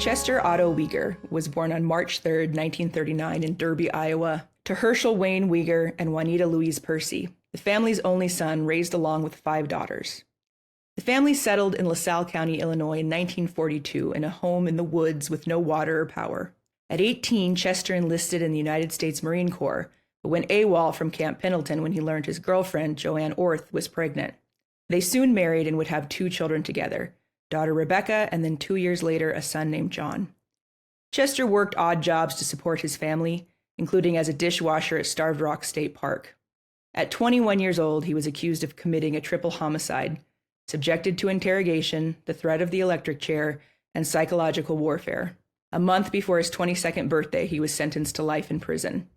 Chester Otto Weger was born on March 3, 1939 in Derby, Iowa, to Herschel Wayne Weger and Juanita Louise Percy, the family's only son, raised along with 5 daughters. The family settled in LaSalle County, Illinois in 1942 in a home in the woods with no water or power. At 18, Chester enlisted in the United States Marine Corps, but went AWOL from Camp Pendleton when he learned his girlfriend, Joanne Orth, was pregnant. They soon married and would have 2 children together, daughter Rebecca, and then 2 years later, a son named John. Chester worked odd jobs to support his family, including as a dishwasher at Starved Rock State Park. At 21 years old, he was accused of committing a triple homicide, subjected to interrogation, the threat of the electric chair, and psychological warfare. A month before his 22nd birthday, he was sentenced to life in prison.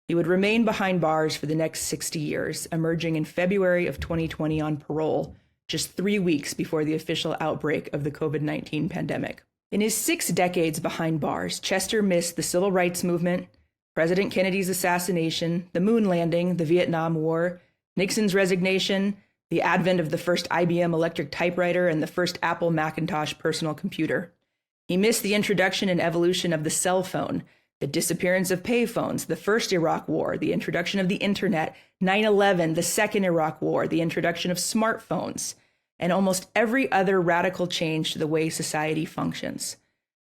He would remain behind bars for the next 60 years, emerging in February of 2020 on parole, just 3 weeks before the official outbreak of the COVID-19 pandemic. In his 6 decades behind bars, Chester missed the civil rights movement, President Kennedy's assassination, the moon landing, the Vietnam War, Nixon's resignation, the advent of the first IBM electric typewriter, and the first Apple Macintosh personal computer. He missed the introduction and evolution of the cell phone, the disappearance of payphones, the first Iraq War, the introduction of the internet, 9/11, the second Iraq War, the introduction of smartphones, and almost every other radical change to the way society functions.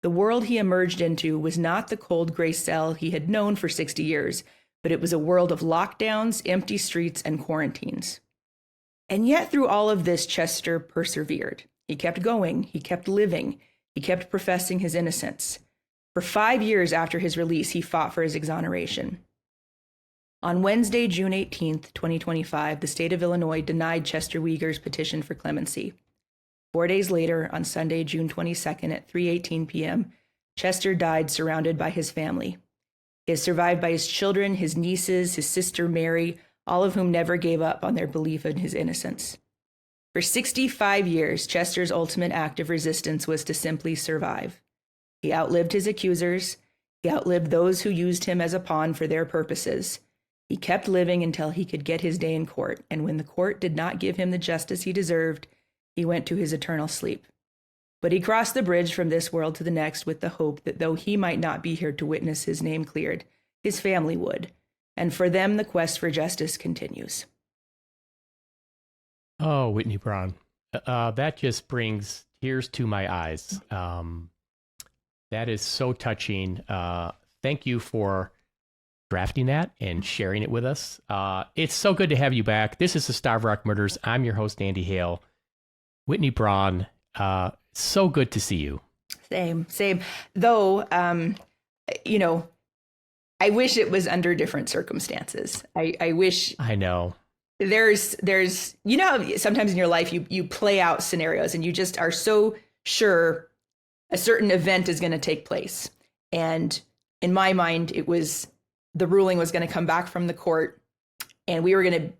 The world he emerged into was not the cold gray cell he had known for 60 years, but it was a world of lockdowns, empty streets, and quarantines. And yet through all of this, Chester persevered. He kept going, he kept living, he kept professing his innocence. For 5 years after his release, he fought for his exoneration. On Wednesday, June 18th, 2025, the state of Illinois denied Chester Weger's petition for clemency. 4 days later, on Sunday, June 22nd at 3:18 p.m., Chester died surrounded by his family. He is survived by his children, his nieces, his sister Mary, all of whom never gave up on their belief in his innocence. For 65 years, Chester's ultimate act of resistance was to simply survive. He outlived his accusers. He outlived those who used him as a pawn for their purposes. He kept living until he could get his day in court, and when the court did not give him the justice he deserved, he went to his eternal sleep. But he crossed the bridge from this world to the next with the hope that though he might not be here to witness his name cleared, his family would. And for them, the quest for justice continues. Oh, Whitny Braun. That just brings tears to my eyes. That is so touching. Thank you for drafting that and sharing it with us. It's so good to have you back. This is the Starved Rock Murders. I'm your host, Andy Hale. Whitny Braun, so good to see you. Same. Though, I wish it was under different circumstances. I wish. I know. There's, how sometimes in your life you play out scenarios and you just are so sure a certain event is going to take place. And in my mind, it was the ruling was going to come back from the court and we were going to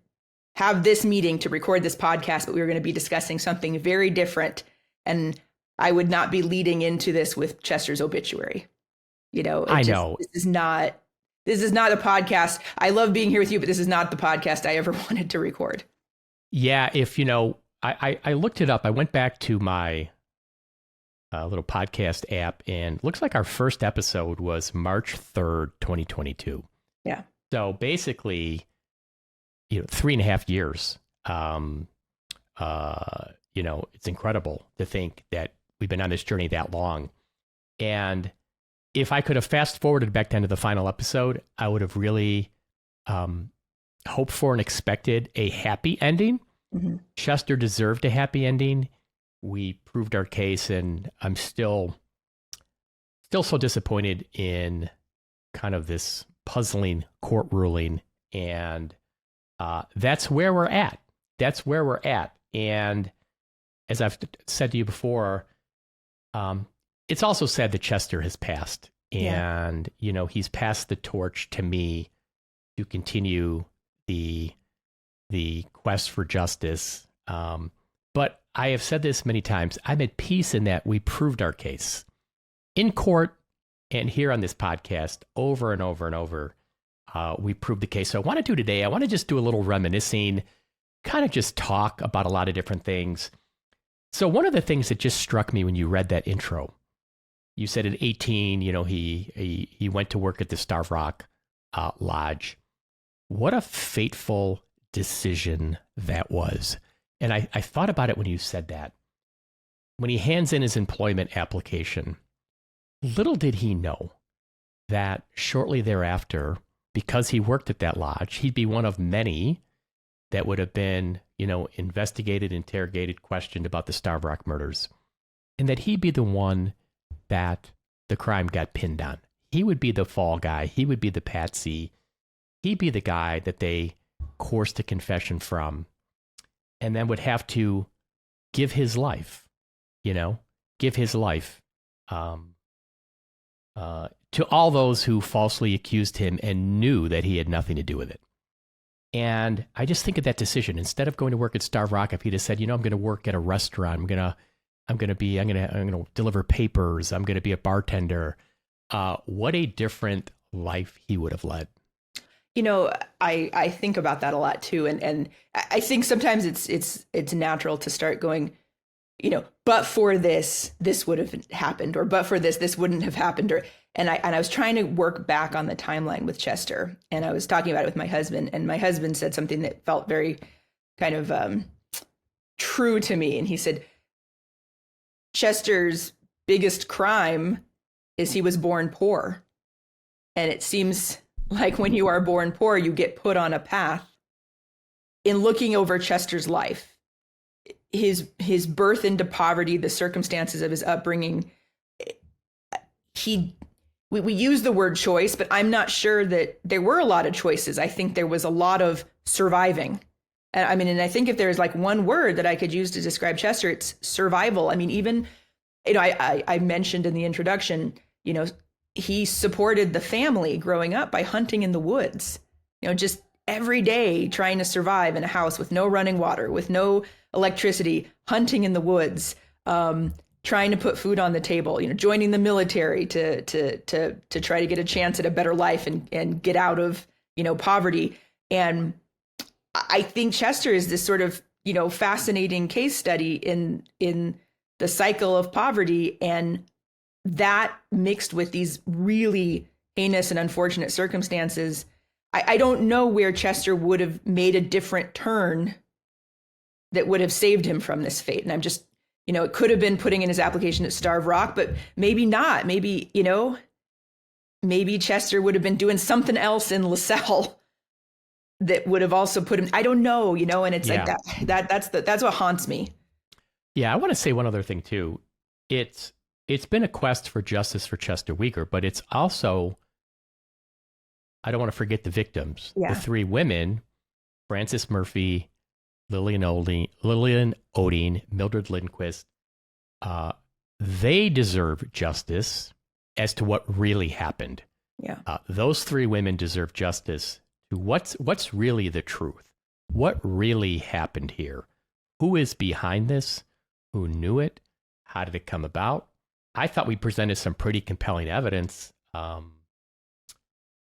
have this meeting to record this podcast, but we were going to be discussing something very different. And I would not be leading into this with Chester's obituary. I know. This is not a podcast. I love being here with you, but this is not the podcast I ever wanted to record. Yeah. I looked it up. I went back to my little podcast app and it looks like our first episode was March 3rd, 2022. Yeah. So basically, 3.5 years. It's incredible to think that we've been on this journey that long. And if I could have fast forwarded back then to the final episode, I would have really hoped for and expected a happy ending. Mm-hmm. Chester deserved a happy ending. We proved our case, and I'm still so disappointed in kind of this puzzling court ruling. And that's where we're at. And as I've said to you before, it's also sad that Chester has passed. And, he's passed the torch to me to continue the quest for justice. But I have said this many times. I'm at peace in that we proved our case in court and here on this podcast over and over and over. We proved the case. So I want to do today, I want to just do a little reminiscing, kind of just talk about a lot of different things. So one of the things that just struck me when you read that intro, you said at 18, he went to work at the Starved Rock Lodge. What a fateful decision that was. And I thought about it when you said that. When he hands in his employment application, little did he know that shortly thereafter, because he worked at that lodge, he'd be one of many that would have been, investigated, interrogated, questioned about the Starved Rock murders, and that he'd be the one that the crime got pinned on. He would be the fall guy. He would be the patsy. He'd be the guy that they coerced a confession from, and then would have to give his life, give his life to all those who falsely accused him and knew that he had nothing to do with it. And I just think of that decision. Instead of going to work at Starved Rock, if he'd have said, I'm going to work at a restaurant, I'm going to deliver papers, I'm going to be a bartender. What a different life he would have led. I think about that a lot too, and I think sometimes it's natural to start going, but for this would have happened, or but for this wouldn't have happened, and I was trying to work back on the timeline with Chester, and I was talking about it with my husband, and my husband said something that felt very kind of true to me, and he said Chester's biggest crime is he was born poor, and it seems like when you are born poor, you get put on a path. In looking over Chester's life, his birth into poverty, the circumstances of his upbringing, we use the word choice, but I'm not sure that there were a lot of choices. I think there was a lot of surviving. And I think if there's like one word that I could use to describe Chester, it's survival. I mean, even, I mentioned in the introduction, he supported the family growing up by hunting in the woods, just every day trying to survive in a house with no running water, with no electricity, hunting in the woods, trying to put food on the table, joining the military to try to get a chance at a better life and get out of, poverty. And I think Chester is this sort of, fascinating case study in the cycle of poverty, and that mixed with these really heinous and unfortunate circumstances. I don't know where Chester would have made a different turn that would have saved him from this fate. And I'm just, it could have been putting in his application at Starved Rock, but maybe not. Maybe, maybe Chester would have been doing something else in LaSalle that would have also put him, I don't know, and it's like that's what haunts me. Yeah. I want to say one other thing too. It's been a quest for justice for Chester Weger, but it's also, I don't want to forget the victims. Yeah. The three women, Frances Murphy, Lillian Oding, Mildred Lindquist, they deserve justice as to what really happened. Yeah. Those three women deserve justice to what's really the truth. What really happened here? Who is behind this? Who knew it? How did it come about? I thought we presented some pretty compelling evidence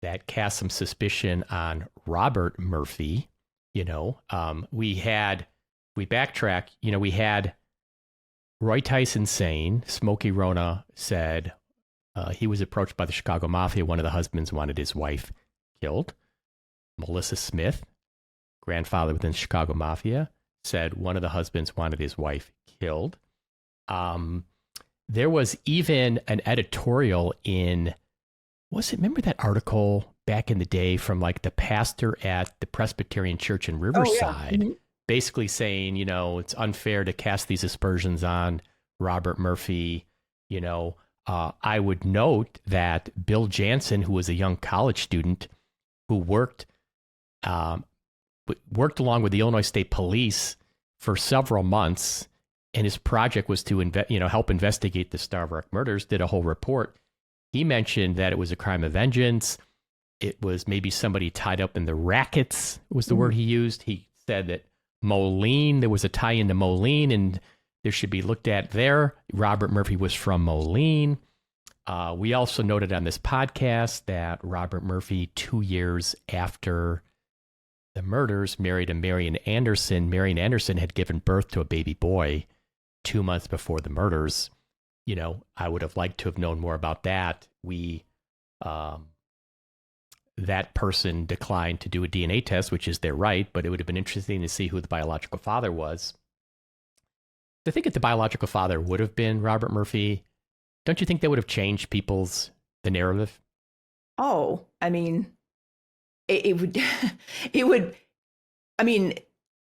that cast some suspicion on Robert Murphy. We backtrack, we had Roy Tyson saying, Smokey Rona said he was approached by the Chicago Mafia. One of the husbands wanted his wife killed. Melissa Smith, grandfather within the Chicago Mafia, said one of the husbands wanted his wife killed. There was even an editorial remember that article back in the day from like the pastor at the Presbyterian Church in Riverside, mm-hmm. basically saying, it's unfair to cast these aspersions on Robert Murphy. I would note that Bill Jansen, who was a young college student who worked along with the Illinois State Police for several months, and his project was to help investigate the Starved Rock murders, did a whole report. He mentioned that it was a crime of vengeance. It was maybe somebody tied up in the rackets was the word he used. He said that Moline, there was a tie into Moline, and there should be looked at there. Robert Murphy was from Moline. We also noted on this podcast that Robert Murphy, 2 years after the murders, married a Marian Anderson. Marian Anderson had given birth to a baby boy 2 months before the murders. I would have liked to have known more about that. That person declined to do a DNA test, which is their right, but it would have been interesting to see who the biological father was. I think if the biological father would have been Robert Murphy, don't you think that would have changed the narrative? Oh, I mean, it would,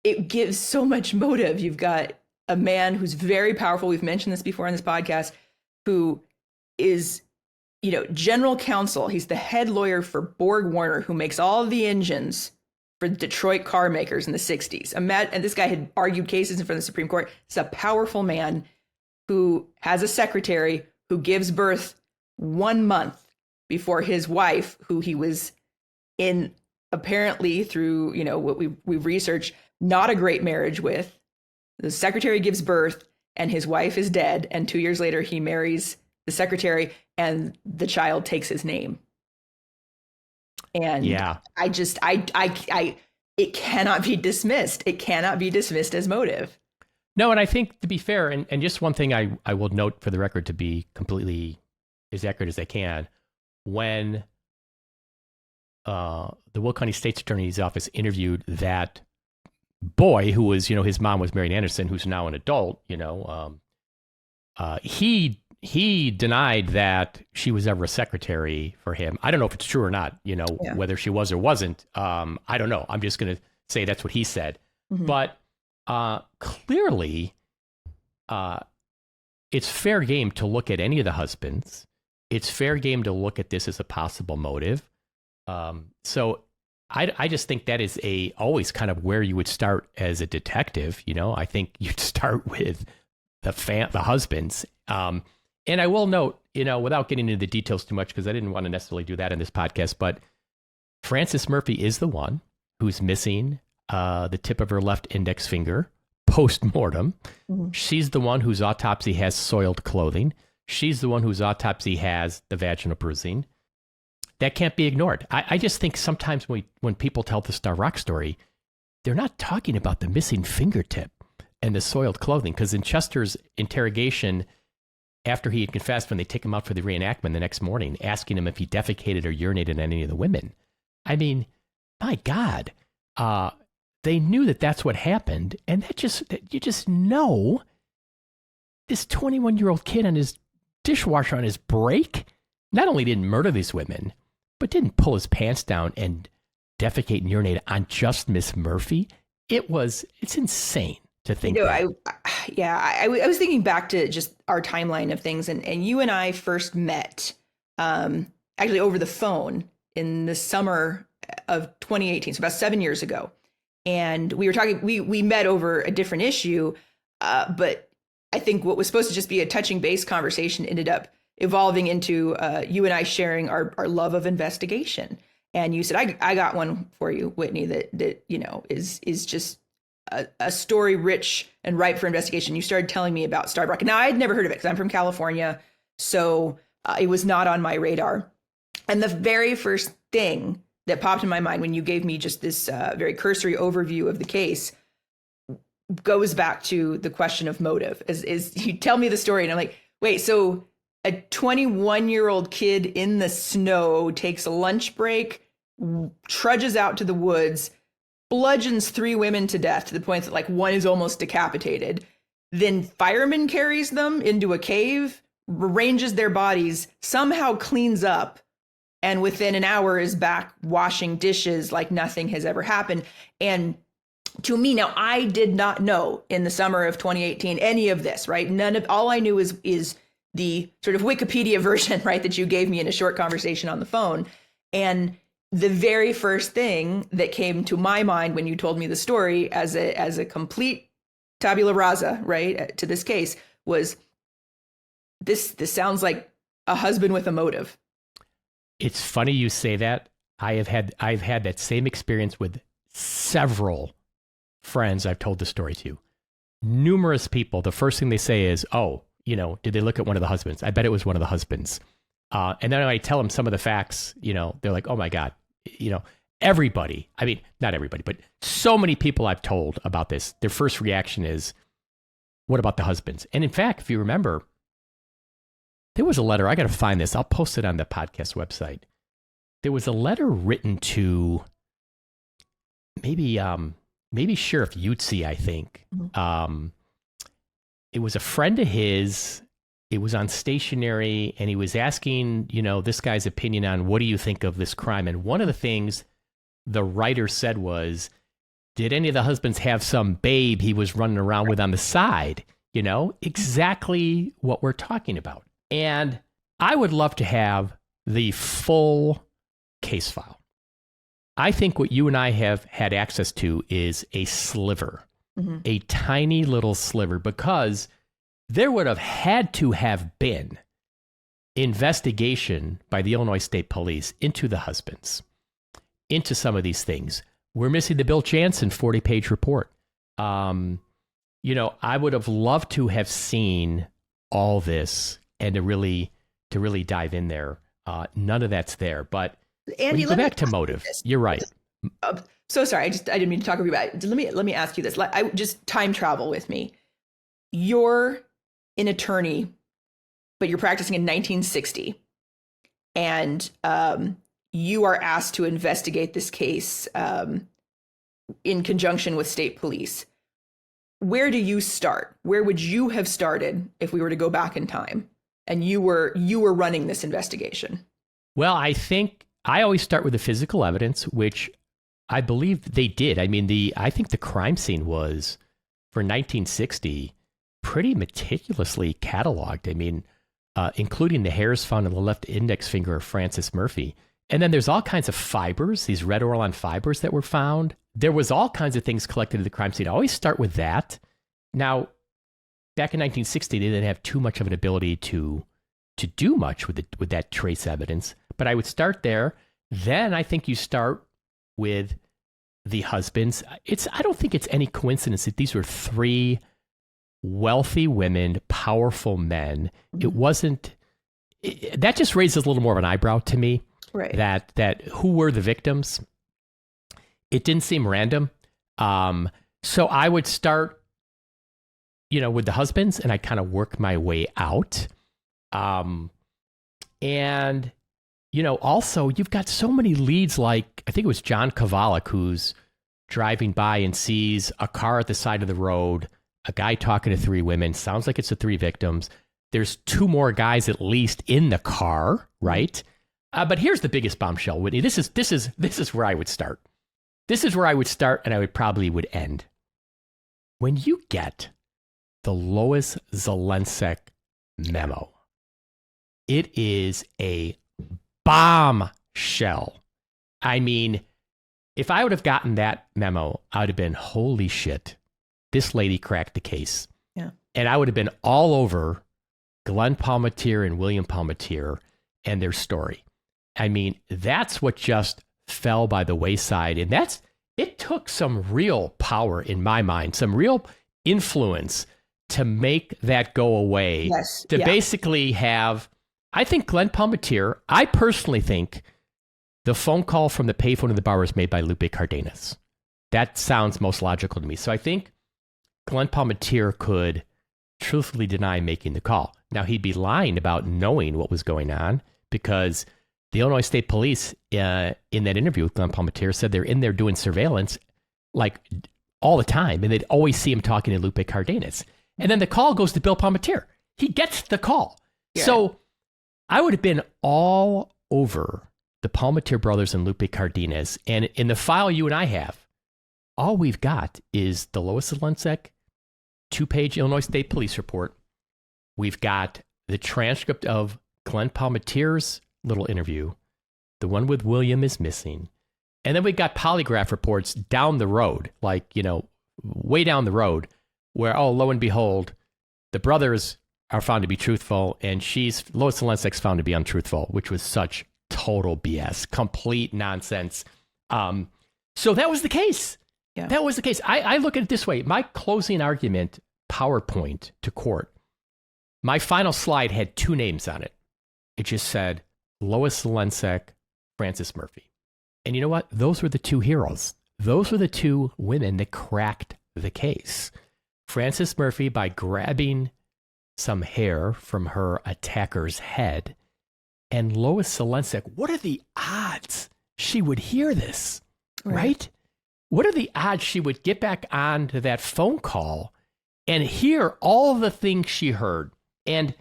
it gives so much motive. You've got a man who's very powerful. We've mentioned this before on this podcast, who is, general counsel. He's the head lawyer for Borg Warner, who makes all of the engines for Detroit car makers in the 60s. And this guy had argued cases in front of the Supreme Court. He's a powerful man who has a secretary who gives birth 1 month before his wife, who he was in, apparently through, what we've researched, not a great marriage with. The secretary gives birth and his wife is dead. And 2 years later, he marries the secretary and the child takes his name. And yeah, it cannot be dismissed. It cannot be dismissed as motive. No, and I think, to be fair, and just one thing I will note for the record, to be completely as accurate as I can, when the Will County State's Attorney's Office interviewed that boy who was, his mom was Marian Anderson, who's now an adult, he denied that she was ever a secretary for him. I don't know if it's true or not, whether she was or wasn't. I don't know. I'm just going to say that's what he said. Mm-hmm. But clearly, it's fair game to look at any of the husbands. It's fair game to look at this as a possible motive. So I just think that is always kind of where you would start as a detective. I think you'd start with the husbands. And I will note, without getting into the details too much, because I didn't want to necessarily do that in this podcast, but Frances Murphy is the one who's missing the tip of her left index finger post-mortem. Mm-hmm. She's the one whose autopsy has soiled clothing. She's the one whose autopsy has the vaginal bruising. That can't be ignored. I just think sometimes when people tell the Star Rock story, they're not talking about the missing fingertip and the soiled clothing, because in Chester's interrogation, after he had confessed, when they take him out for the reenactment the next morning, asking him if he defecated or urinated on any of the women. I mean, my God, they knew that that's what happened. And you just know this 21-year-old kid on his dishwasher on his break not only didn't murder these women, but didn't pull his pants down and defecate and urinate on just Miss Murphy. It's insane to think that. I was thinking back to just our timeline of things, and you and I first met actually over the phone in the summer of 2018, so about 7 years ago. And we were talking, we met over a different issue, but I think what was supposed to just be a touching base conversation ended up evolving into you and I sharing our love of investigation. And you said, I got one for you, Whitney, that is just a story rich and ripe for investigation. You started telling me about Starbuck. Now, I had never heard of it because I'm from California, so it was not on my radar. And the very first thing that popped in my mind when you gave me just this very cursory overview of the case goes back to the question of motive. Is you tell me the story and I'm like, wait, so a 21-year-old kid in the snow takes a lunch break, trudges out to the woods, bludgeons 3 women to death to the point that like one is almost decapitated. Then fireman carries them into a cave, arranges their bodies, somehow cleans up, and within an hour is back washing dishes like nothing has ever happened. And to me, now I did not know in the summer of 2018 any of this, right? All I knew is the sort of Wikipedia version, right, that you gave me in a short conversation on the phone. And the very first thing that came to my mind when you told me the story as a complete tabula rasa, right, to this case was this sounds like a husband with a motive. It's funny you say that. I've had that same experience with several friends I've told the story to. Numerous people, the first thing they say is, oh, did they look at one of the husbands? I bet it was one of the husbands. And then when I tell them some of the facts, they're like, oh my God, everybody, I mean, not everybody, but so many people I've told about this, their first reaction is, what about the husbands? And in fact, if you remember, there was a letter. I got to find this. I'll post it on the podcast website. There was a letter written to maybe Sheriff Utsi, I think. Mm-hmm. It was a friend of his. It was on stationery, and he was asking, this guy's opinion on what do you think of this crime? And one of the things the writer said was, did any of the husbands have some babe he was running around with on the side? Exactly what we're talking about. And I would love to have the full case file. I think what you and I have had access to is a sliver, a tiny little sliver, because there would have had to have been investigation by the Illinois State Police into the husbands, into some of these things. We're missing the Bill Jansen 40-page report. I would have loved to have seen all this and to really dive in there. None of that's there. But Andy, when you go back to motive, you're right. So sorry, I didn't mean to talk over you, but let me ask you this. I just time travel with me. You're an attorney, but you're practicing in 1960, and you are asked to investigate this case in conjunction with state police. Where do you start? Where would you have started if we were to go back in time and you were running this investigation? Well, I think I always start with the physical evidence, which I believe they did. I mean, I think the crime scene was, for 1960, pretty meticulously cataloged. I mean, including the hairs found on the left index finger of Francis Murphy. And then there's all kinds of fibers, these red Orlon fibers that were found. There was all kinds of things collected at the crime scene. I always start with that. Now, back in 1960, they didn't have too much of an ability to do much with that trace evidence. But I would start there. Then I think you start with the husbands. I don't think it's any coincidence that these were three wealthy women, powerful men. It wasn't. That just raises a little more of an eyebrow to me. Right. That who were the victims? It didn't seem random. So I would start, with the husbands, and I kind of work my way out. And also you've got so many leads. Like I think it was John Kovalik who's driving by and sees a car at the side of the road, a guy talking to three women. Sounds like it's the three victims. There's two more guys at least in the car, right? But here's the biggest bombshell, Whitney. This is where I would start. This is where I would start, and I probably would end. When you get the Lois Zelensek memo, it is a bombshell. I mean, if I would have gotten that memo, I would have been, holy shit, this lady cracked the case. Yeah. And I would have been all over Glenn Palmatier and William Palmatier and their story. I mean, that's what just fell by the wayside. And it took some real power in my mind, some real influence to make that go away. Yes. To basically have, I think Glenn Palmatier, I personally think the phone call from the payphone in the bar was made by Lupe Cardenas. That sounds most logical to me. So I think Glenn Palmatier could truthfully deny making the call. Now, he'd be lying about knowing what was going on, because the Illinois State Police, in that interview with Glenn Palmatier, said they're in there doing surveillance like all the time, and they'd always see him talking to Lupe Cardenas. And then the call goes to Bill Palmatier. He gets the call. Yeah. So I would have been all over the Palmatier brothers and Lupe Cardenas. And in the file you and I have, all we've got is the Lois Zelensek 2-page Illinois State Police report. We've got the transcript of Glenn Palmatier's little interview. The one with William is missing. And then we got polygraph reports down the road, like, way down the road, where, lo and behold, the brothers are found to be truthful, and Lois Zelensek's found to be untruthful, which was such total BS, complete nonsense. So that was the case. Yeah. That was the case. I look at it this way. My closing argument PowerPoint to court, my final slide had two names on it. It just said Lois Zelensek, Francis Murphy. And you know what? Those were the two heroes. Those were the two women that cracked the case. Francis Murphy by grabbing some hair from her attacker's head. And Lois Zelensek, what are the odds she would hear this, right? What are the odds she would get back on to that phone call and hear all the things she heard? And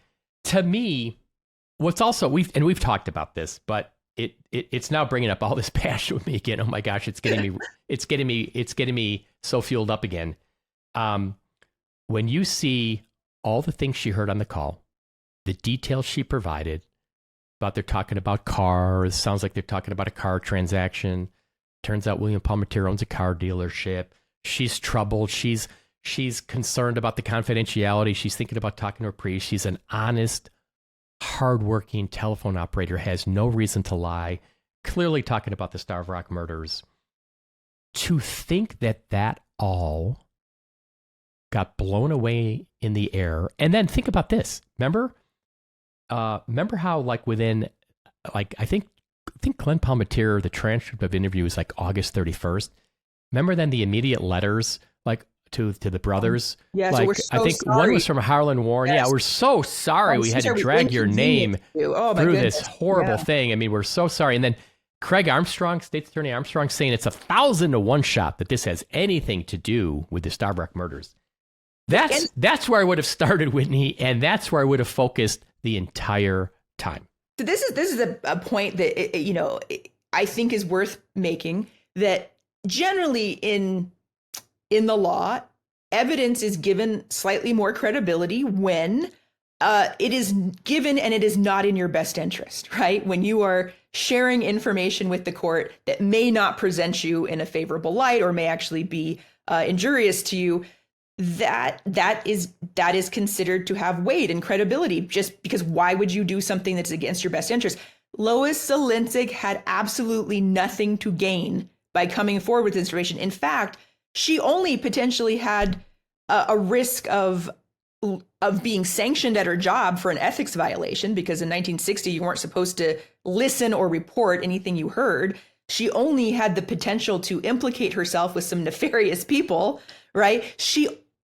to me, what's also, we've talked about this, but it's now bringing up all this passion with me again. Oh my gosh, it's getting me so fueled up again. When you see all the things she heard on the call, the details she provided about, they're talking about cars, sounds like they're talking about a car transaction. Turns out William Palmetier owns a car dealership. She's troubled. She's concerned about the confidentiality. She's thinking about talking to her priest. She's an honest, hardworking telephone operator, has no reason to lie, clearly talking about the Starved Rock murders. To think that all got blown away in the air. And then think about this. Remember how like within, like, I think Glenn Palmetier, the transcript of interview is like August 31st. Remember then the immediate letters, like, to the brothers. Yes, like, we're so I think sorry. one was from Harlan Warren. Yes. Yeah, we're so sorry we had to drag your name through this horrible thing. I mean, we're so sorry. And then Craig Armstrong, State's Attorney Armstrong, saying it's 1,000 to 1 shot that this has anything to do with the Starved Rock murders. That's where I would have started, Whitney, and that's where I would have focused the entire time. So this is a point that I think is worth making, that generally in the law, evidence is given slightly more credibility when it is given and it is not in your best interest, right? When you are sharing information with the court that may not present you in a favorable light or may actually be injurious to you, that is considered to have weight and credibility, just because why would you do something that's against your best interest? Lois Zelensek had absolutely nothing to gain by coming forward with this information. In fact, she only potentially had a risk of being sanctioned at her job for an ethics violation, because in 1960, you weren't supposed to listen or report anything you heard. She only had the potential to implicate herself with some nefarious people, right?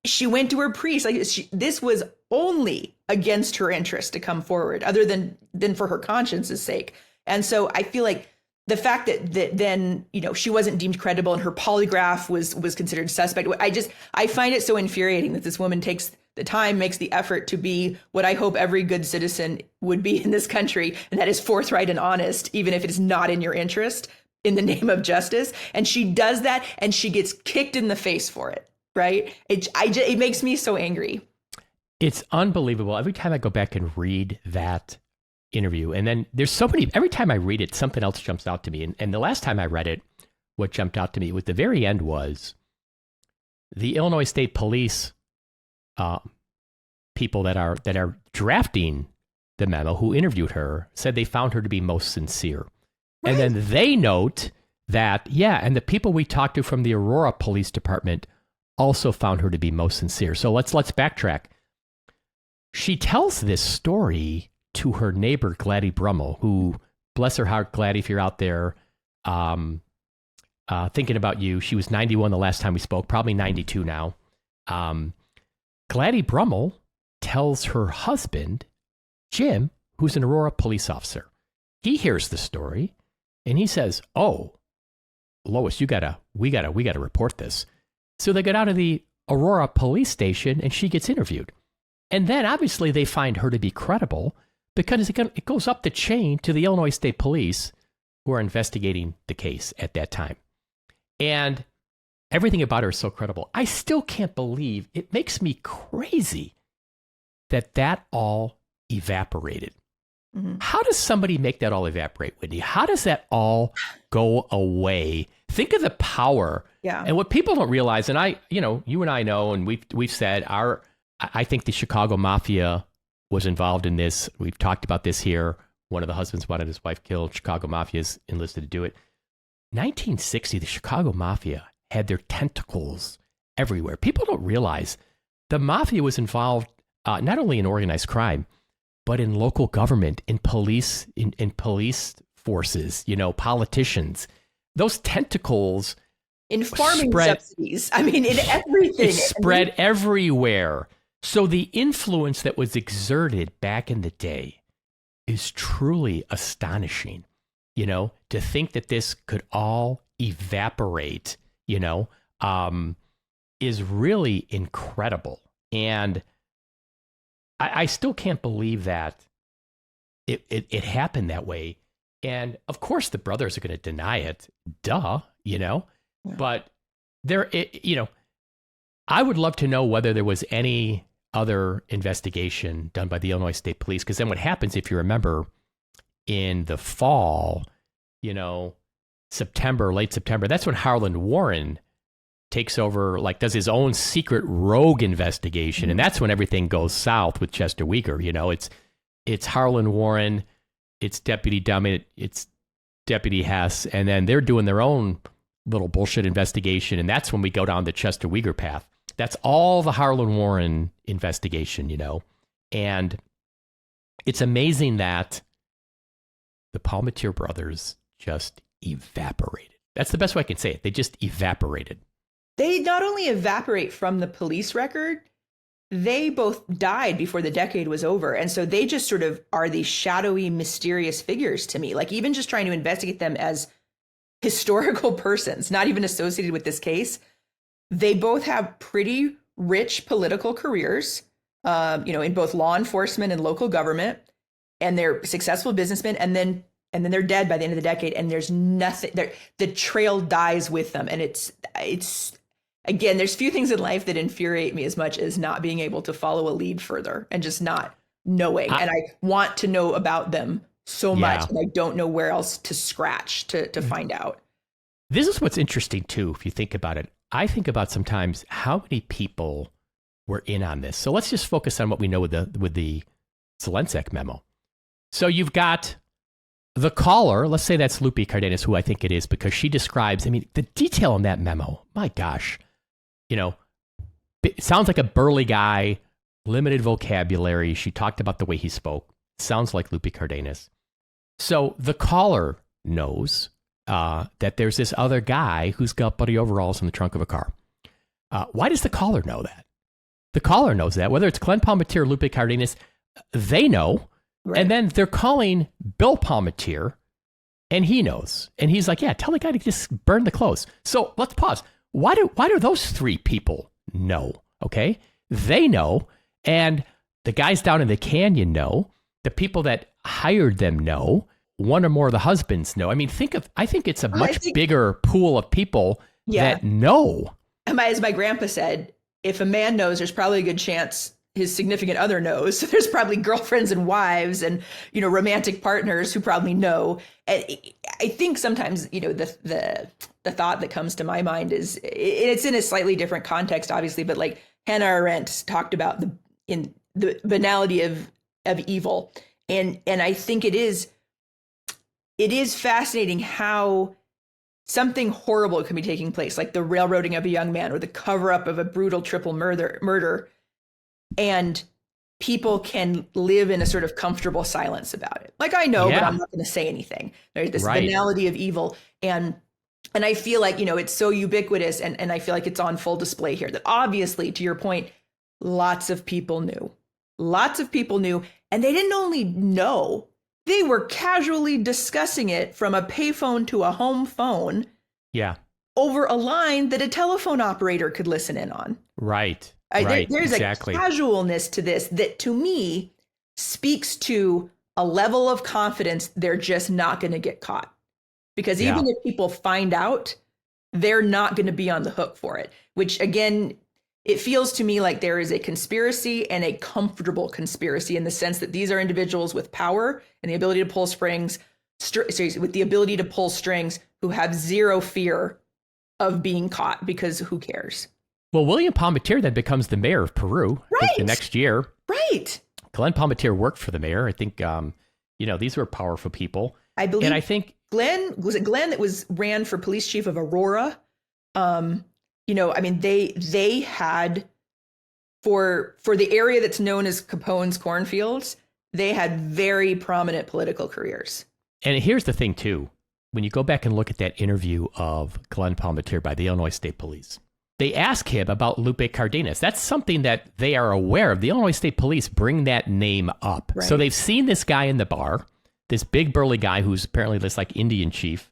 She went to her priest. Like, this was only against her interest to come forward, other than for her conscience's sake. And so I feel like the fact that then, she wasn't deemed credible and her polygraph was considered suspect. I find it so infuriating that this woman takes the time, makes the effort to be what I hope every good citizen would be in this country, and that is forthright and honest, even if it is not in your interest, in the name of justice. And she does that, and she gets kicked in the face for it, right? It makes me so angry. It's unbelievable. Every time I go back and read that interview, and then there's so many, every time I read it, something else jumps out to me. And the last time I read it, what jumped out to me was the very end was the Illinois State Police people that are drafting the memo, who interviewed her, said they found her to be most sincere. Right. And then they note that, and the people we talked to from the Aurora Police Department also found her to be most sincere. So let's backtrack. She tells this story to her neighbor, Gladys Brummel, who, bless her heart, Gladys, if you're out there, thinking about you. She was 91 the last time we spoke, probably 92 now. Gladys Brummel tells her husband, Jim, who's an Aurora police officer. He hears the story and he says, "Oh, Lois, we gotta report this." So they get out of the Aurora police station and she gets interviewed. And then obviously they find her to be credible, because it goes up the chain to the Illinois State Police, who are investigating the case at that time. And everything about her is so credible. I still can't believe, it makes me crazy that all evaporated. Mm-hmm. How does somebody make that all evaporate, Whitney? How does that all go away? Think of the power. Yeah. And what people don't realize, and you and I know, and we've said, I think the Chicago Mafia was involved in this. We've talked about this here. One of the husbands wanted his wife killed. Chicago Mafia is enlisted to do it. 1960, the Chicago Mafia had their tentacles everywhere. People don't realize the Mafia was involved not only in organized crime, but in local government, in police, in police forces, politicians. Those tentacles in farming subsidies. I mean, in everything. It spread everywhere. So the influence that was exerted back in the day is truly astonishing, to think that this could all evaporate, is really incredible. And I still can't believe that it happened that way. And of course the brothers are going to deny it. Duh, Yeah. But I would love to know whether there was any other investigation done by the Illinois State Police. Because then what happens, if you remember, in the fall, September, late September, that's when Harlan Warren takes over, does his own secret rogue investigation. Mm-hmm. And that's when everything goes south with Chester Weger. It's Harlan Warren, it's Deputy Dummett, it's Deputy Hess, and then they're doing their own little bullshit investigation. And that's when we go down the Chester Weger path. That's all the Harlan Warren investigation, And it's amazing that the Palmatier brothers just evaporated. That's the best way I can say it. They just evaporated. They not only evaporate from the police record, they both died before the decade was over. And so they just sort of are these shadowy, mysterious figures to me. Even just trying to investigate them as historical persons, not even associated with this case. They both have pretty rich political careers, in both law enforcement and local government, and they're successful businessmen. And then they're dead by the end of the decade, and there's nothing there. The trail dies with them. And it's again, there's few things in life that infuriate me as much as not being able to follow a lead further and just not knowing. And I want to know about them so much, and I don't know where else to scratch to find out. This is what's interesting too, if you think about it. I think about sometimes how many people were in on this. So let's just focus on what we know with the Zelensek memo. So you've got the caller, let's say that's Lupe Cardenas, who I think it is, because she describes, the detail in that memo, my gosh, it sounds like a burly guy, limited vocabulary. She talked about the way he spoke. Sounds like Lupe Cardenas. So the caller knows that there's this other guy who's got buddy overalls in the trunk of a car. Why does the caller know that? The caller knows that. Whether it's Glenn Palmatier or Lupe Cardenas, they know. Right. And then they're calling Bill Palmatier, and he knows. And he's like, yeah, tell the guy to just burn the clothes. So let's pause. Why do those three people know? Okay? They know. And the guys down in the canyon know. The people that hired them know. One or more of the husbands know. I think it's a much bigger pool of people that know. As my grandpa said, if a man knows, there's probably a good chance his significant other knows. So there's probably girlfriends and wives and, romantic partners who probably know. And I think sometimes, the thought that comes to my mind is, it's in a slightly different context, obviously, but Hannah Arendt talked about the banality of evil. And I think it is fascinating how something horrible can be taking place, like the railroading of a young man or the cover up of a brutal triple murder. And people can live in a sort of comfortable silence about it. I know, but I'm not going to say anything. There's this banality of evil. And I feel like, it's so ubiquitous. And I feel like it's on full display here that obviously, to your point, lots of people knew. And they didn't only know, they were casually discussing it from a payphone to a home phone. Yeah. Over a line that a telephone operator could listen in on. Right. There's exactly. A casualness to this that to me speaks to a level of confidence they're just not going to get caught. Because even if people find out, they're not going to be on the hook for it. Which again, it feels to me like there is a conspiracy and a comfortable conspiracy in the sense that these are individuals with power and the ability to pull strings, with the ability to pull strings who have zero fear of being caught because who cares? Well, William Palmatier then becomes the mayor of Peru the next year. Right. Glenn Palmatier worked for the mayor. I think, these were powerful people. I believe. And I think Glenn that ran for police chief of Aurora. They had for the area that's known as Capone's cornfields, they had very prominent political careers. And here's the thing, too. When you go back and look at that interview of Glenn Palmatier by the Illinois State Police, they ask him about Lupe Cardenas. That's something that they are aware of. The Illinois State Police bring that name up. Right. So they've seen this guy in the bar, this big burly guy who's apparently this like Indian chief.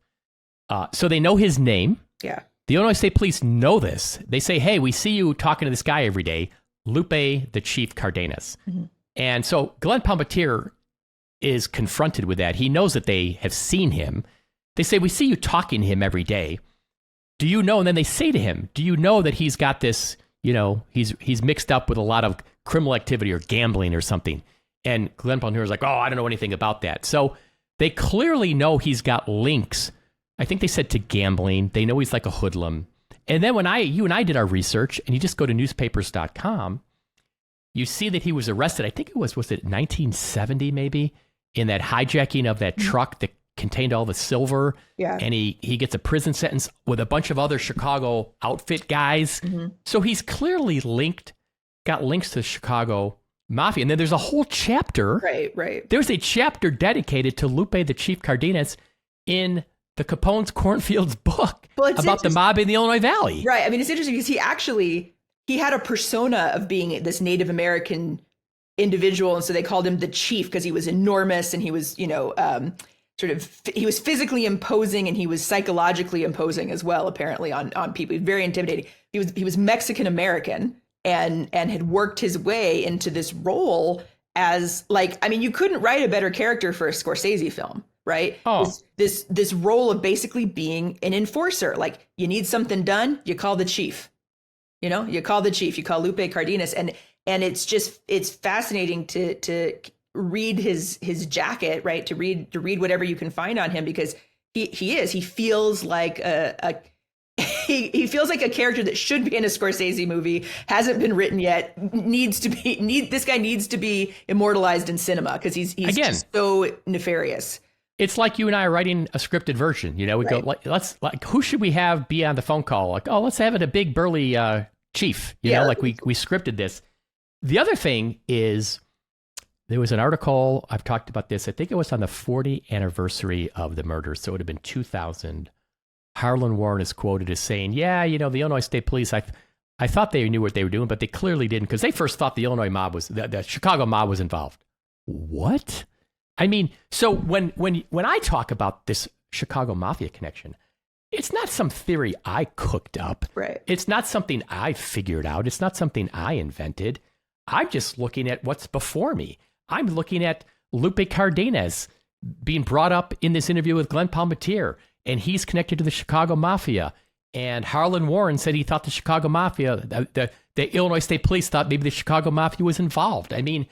So they know his name. Yeah. The Illinois State Police know this. They say, hey, we see you talking to this guy every day, Lupe the Chief Cardenas. Mm-hmm. And so Glenn Palmatier is confronted with that. He knows that they have seen him. They say, we see you talking to him every day. Do you know? And then they say to him, do you know that he's got this, he's mixed up with a lot of criminal activity or gambling or something? And Glenn Palmatier is like, oh, I don't know anything about that. So they clearly know he's got links. I think they said to gambling. They know he's like a hoodlum. And then when you and I did our research, and you just go to newspapers.com, you see that he was arrested. I think it was it 1970 maybe, in that hijacking of that truck that contained all the silver. Yeah. And he gets a prison sentence with a bunch of other Chicago outfit guys. Mm-hmm. So he's clearly got links to the Chicago Mafia. And then there's a whole chapter. Right. There's a chapter dedicated to Lupe the Chief Cardenas in the Capone's Cornfields book about the mob in the Illinois Valley. Right. I mean, it's interesting because he had a persona of being this Native American individual. And so they called him the chief because he was enormous and he was, he was physically imposing and he was psychologically imposing as well, apparently on people. He was very intimidating. He was Mexican American and had worked his way into this role as you couldn't write a better character for a Scorsese film. Right. Oh. This role of basically being an enforcer. Like, you need something done, you call the chief. You call the chief. You call Lupe Cardenas, and it's fascinating to read his jacket, right? To read whatever you can find on him, because he feels like he feels like a character that should be in a Scorsese movie, hasn't been written yet, this guy needs to be immortalized in cinema because he's just so nefarious. It's like you and I are writing a scripted version. We go, who should we have be on the phone call? Like, oh, let's have it a big burly chief. We scripted this. The other thing is, there was an article, I've talked about this, I think it was on the 40th anniversary of the murder, so it would have been 2000. Harlan Warren is quoted as saying, the Illinois State Police, I thought they knew what they were doing, but they clearly didn't, because they first thought the Illinois mob the Chicago mob was involved. What? I mean, so when I talk about this Chicago Mafia connection, it's not some theory I cooked up. Right. It's not something I figured out. It's not something I invented. I'm just looking at what's before me. I'm looking at Lupe Cardenas being brought up in this interview with Glenn Palmatier, and he's connected to the Chicago Mafia. And Harlan Warren said he thought the Chicago Mafia, the Illinois State Police thought maybe the Chicago Mafia was involved. I mean,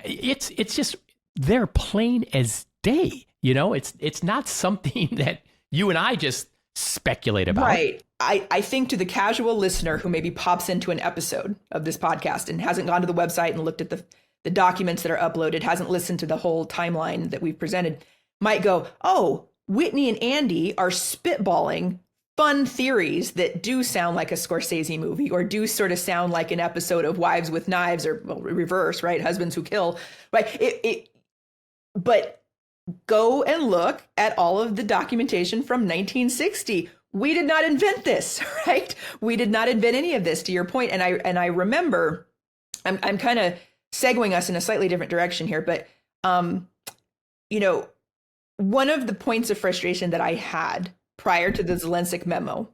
it's just... they're plain as day. It's not something that you and I just speculate about. Right. I think to the casual listener who maybe pops into an episode of this podcast and hasn't gone to the website and looked at the documents that are uploaded, hasn't listened to the whole timeline that we've presented, might go, oh, Whitney and Andy are spitballing fun theories that do sound like a Scorsese movie, or do sort of sound like an episode of Wives with Knives, or reverse, right? Husbands Who Kill, right? But go and look at all of the documentation from 1960. We did not invent this, right? We did not invent any of this, to your point. And I remember, I'm kind of segueing us in a slightly different direction here, but one of the points of frustration that I had prior to the Zelensek memo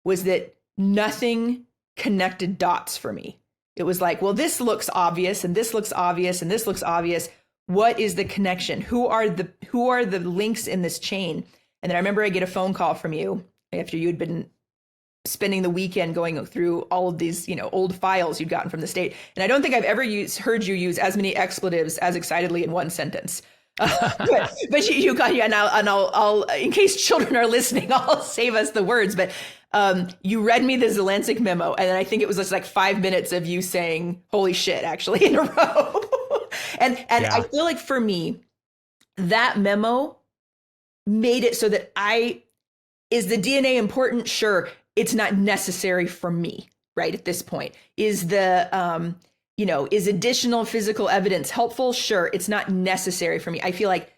was that nothing connected dots for me. It was like, well, this looks obvious, and this looks obvious, and this looks obvious. What is the connection? Who are the links in this chain? And then I remember I get a phone call from you after you had been spending the weekend going through all of these, old files you'd gotten from the state. And I don't think I've ever heard you use as many expletives as excitedly in one sentence. But you got, and I'll in case children are listening, I'll save us the words. But you read me the Zelensek memo, and then I think it was just like 5 minutes of you saying "holy shit" actually in a row. And yeah. I feel like for me, that memo made it so that is the DNA important? Sure. It's not necessary for me, right? At this point, is the, is additional physical evidence helpful? Sure. It's not necessary for me. I feel like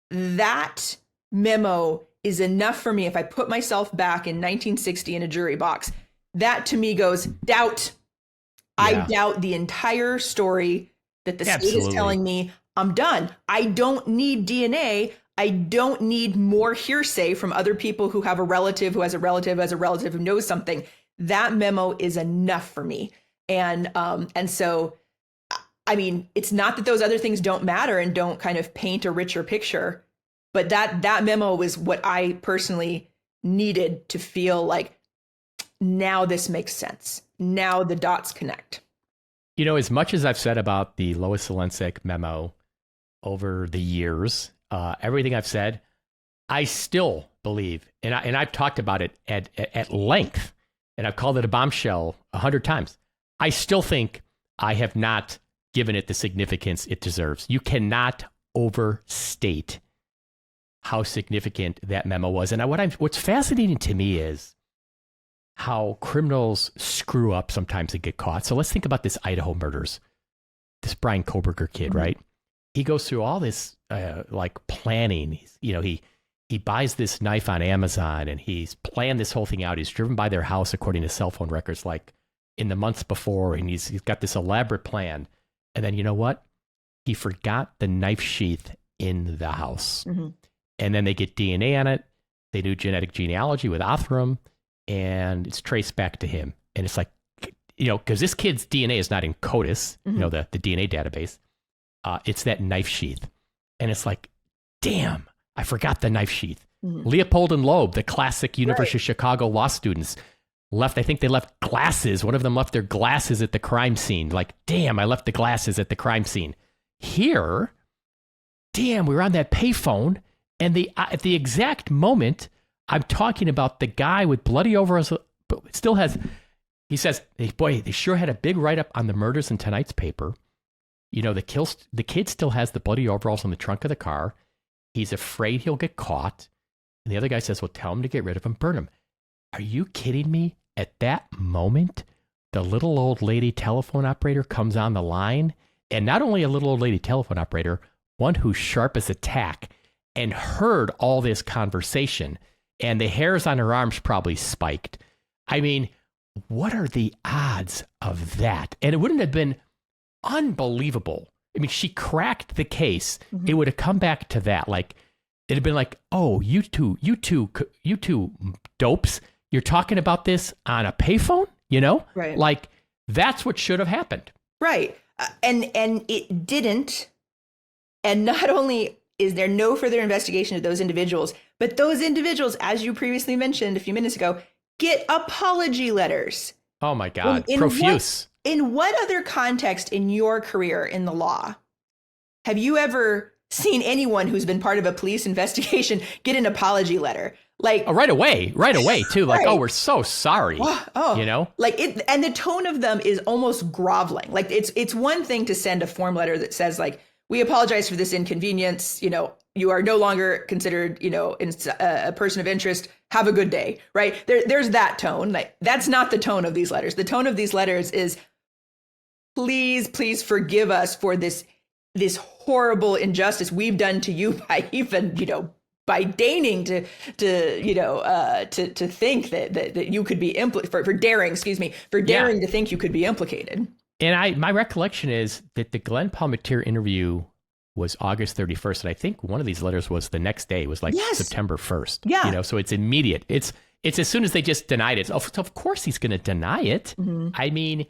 that memo is enough for me. If I put myself back in 1960 in a jury box, that to me goes doubt. Yeah. I doubt the entire story that the state is telling me. I'm done. I don't need DNA. I don't need more hearsay from other people who have a relative who has a relative who has a relative who knows something. That memo is enough for me. And so, I mean, it's not that those other things don't matter and don't kind of paint a richer picture, but that memo was what I personally needed to feel like, now this makes sense. Now the dots connect. You know, as much as I've said about the Lois Zelensek memo over the years, everything I've said, I still believe, and I've talked about it at length, and I've called it a bombshell 100 times. I still think I have not given it the significance it deserves. You cannot overstate how significant that memo was. And what's fascinating to me is how criminals screw up sometimes and get caught. So let's think about this Idaho murders. This Brian Koberger kid, right? He goes through all this like planning. He buys this knife on Amazon and he's planned this whole thing out. He's driven by their house according to cell phone records like in the months before, and he's got this elaborate plan. And then you know what? He forgot the knife sheath in the house. And then they get DNA on it. They do genetic genealogy with Othram, and it's traced back to him. And it's like, because this kid's DNA is not in CODIS, the DNA database. It's that knife sheath. And it's like, damn, I forgot the knife sheath. Leopold and Loeb, the classic University of Chicago law students, I think they left glasses. One of them left their glasses at the crime scene. Like, damn, I left the glasses at the crime scene. Here, damn, we were on that payphone. And at the exact moment, I'm talking about the guy with bloody overalls, but still has, he says, hey, boy, they sure had a big write-up on the murders in tonight's paper. The kid still has the bloody overalls in the trunk of the car. He's afraid he'll get caught. And the other guy says, well, tell him to get rid of him, burn him. Are you kidding me? At that moment, the little old lady telephone operator comes on the line. And not only a little old lady telephone operator, one who's sharp as a tack, and heard all this conversation. And the hairs on her arms probably spiked. I mean, what are the odds of that? And it wouldn't have been unbelievable. I mean, she cracked the case. It would have come back to that. Like, it'd have been like, oh, you two dopes, you're talking about this on a payphone, Right. Like, that's what should have happened. Right. And it didn't. And not only is there no further investigation of those individuals, but those individuals, as you previously mentioned a few minutes ago, get apology letters. Oh my God, profuse. In what other context in your career in the law have you ever seen anyone who's been part of a police investigation get an apology letter? Like, right away too. Like, oh, we're so sorry. Like it, and the tone of them is almost groveling. Like it's one thing to send a form letter that says like, we apologize for this inconvenience. You are no longer considered, a person of interest. Have a good day, right? There's that tone. Like, that's not the tone of these letters. The tone of these letters is, please forgive us for this horrible injustice we've done to you by even, by deigning to think that you could be for daring to think you could be implicated. And my recollection is that the Glenn Palmetier interview was August 31st. And I think one of these letters was the next day. It was like September 1st. Yeah. So it's immediate. It's as soon as they just denied it. Of course he's going to deny it. I mean,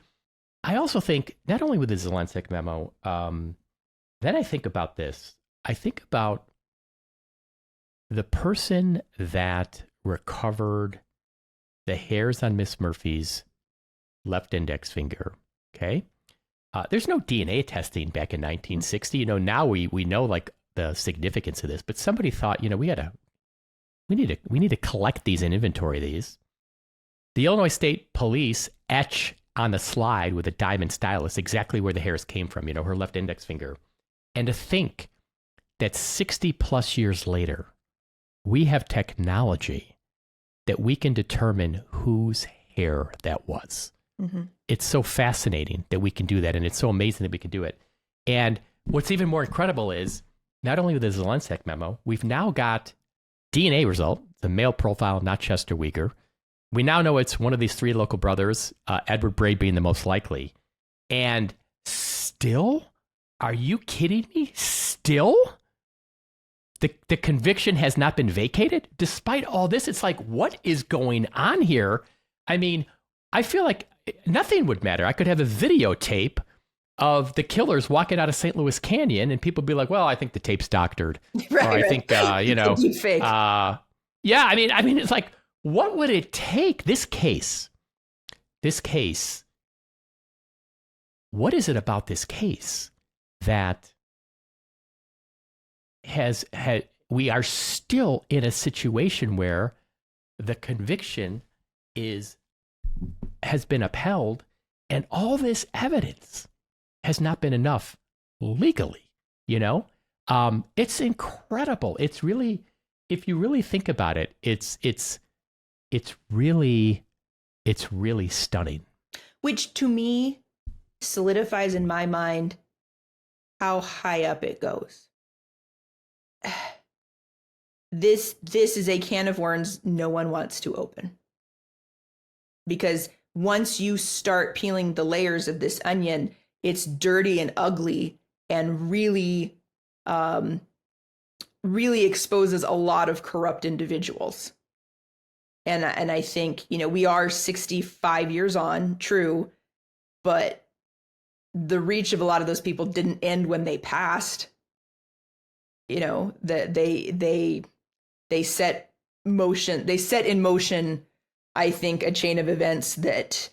I also think not only with the Zelensek memo, then I think about this. I think about the person that recovered the hairs on Miss Murphy's left index finger. Okay. There's no DNA testing back in 1960. Now we know like the significance of this, but somebody thought, we need to collect these and inventory these. The Illinois State Police etch on the slide with a diamond stylus exactly where the hairs came from, her left index finger. And to think that 60 plus years later, we have technology that we can determine whose hair that was. It's so fascinating that we can do that. And it's so amazing that we can do it. And what's even more incredible is not only with the Zelensek memo, we've now got DNA result, the male profile, not Chester Weger. We now know it's one of these three local brothers, Edward Bray being the most likely. And still, are you kidding me? Still? The conviction has not been vacated? Despite all this, it's like, what is going on here? I mean, I feel like nothing would matter. I could have a videotape of the killers walking out of St. Louis Canyon and people be like, well, I think the tape's doctored. Right, or I think, fake. Yeah, I mean, it's like, what would it take? This case, what is it about this case that we are still in a situation where the conviction has been upheld and all this evidence has not been enough legally, It's incredible. It's really, if you really think about it, it's really stunning. Which to me solidifies in my mind how high up it goes. This is a can of worms no one wants to open. Because once you start peeling the layers of this onion, it's dirty and ugly and really, really exposes a lot of corrupt individuals. And I think, we are 65 years on, true, but the reach of a lot of those people didn't end when they passed. That they set in motion, I think, a chain of events that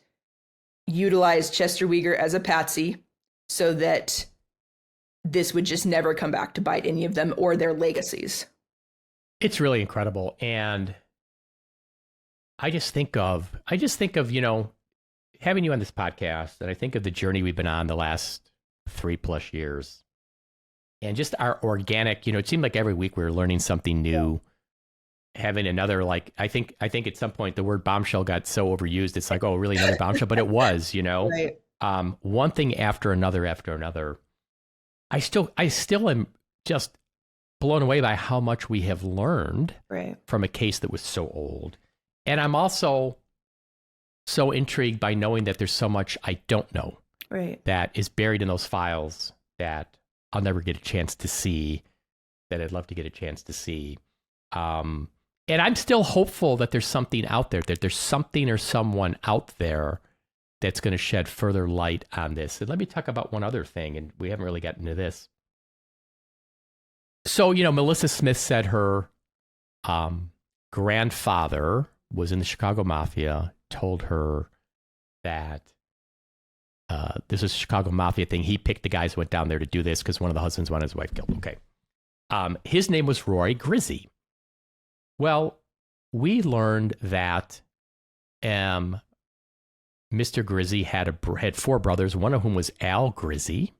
utilized Chester Weger as a patsy so that this would just never come back to bite any of them or their legacies. It's really incredible. And I just think of, having you on this podcast, and I think of the journey we've been on the last 3+ years. And just our organic, it seemed like every week we were learning something new. Having another, I think at some point the word bombshell got so overused. It's like, oh, really, another bombshell? But it was, Right. One thing after another. I still am just blown away by how much we have learned from a case that was so old. And I'm also so intrigued by knowing that there's so much I don't know that is buried in those files that I'll never get a chance to see, that I'd love to get a chance to see. And I'm still hopeful that there's something out there, that there's something or someone out there that's going to shed further light on this. And let me talk about one other thing, and we haven't really gotten into this. So, Melissa Smith said her grandfather was in the Chicago Mafia, told her that this is a Chicago Mafia thing. He picked the guys who went down there to do this because one of the husbands wanted his wife killed. Okay. His name was Roy Grizzy. Well, we learned that Mr. Grizzy had 4 brothers, one of whom was Al Grizzy.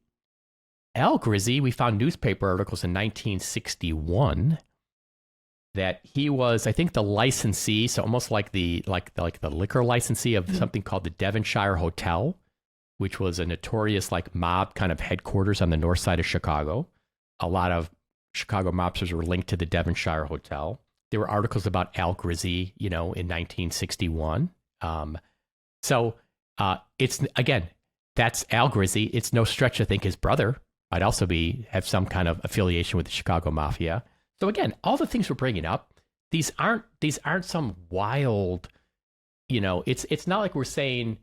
Al Grizzy, we found newspaper articles in 1961 that he was, I think, the licensee, so almost like the liquor licensee of something called the Devonshire Hotel, which was a notorious mob kind of headquarters on the north side of Chicago. A lot of Chicago mobsters were linked to the Devonshire Hotel. There were articles about Al Grizzy, in 1961. So it's, again, that's Al Grizzy. It's no stretch to think his brother might also have some kind of affiliation with the Chicago Mafia. So again, all the things we're bringing up, these aren't some wild, it's not like we're saying,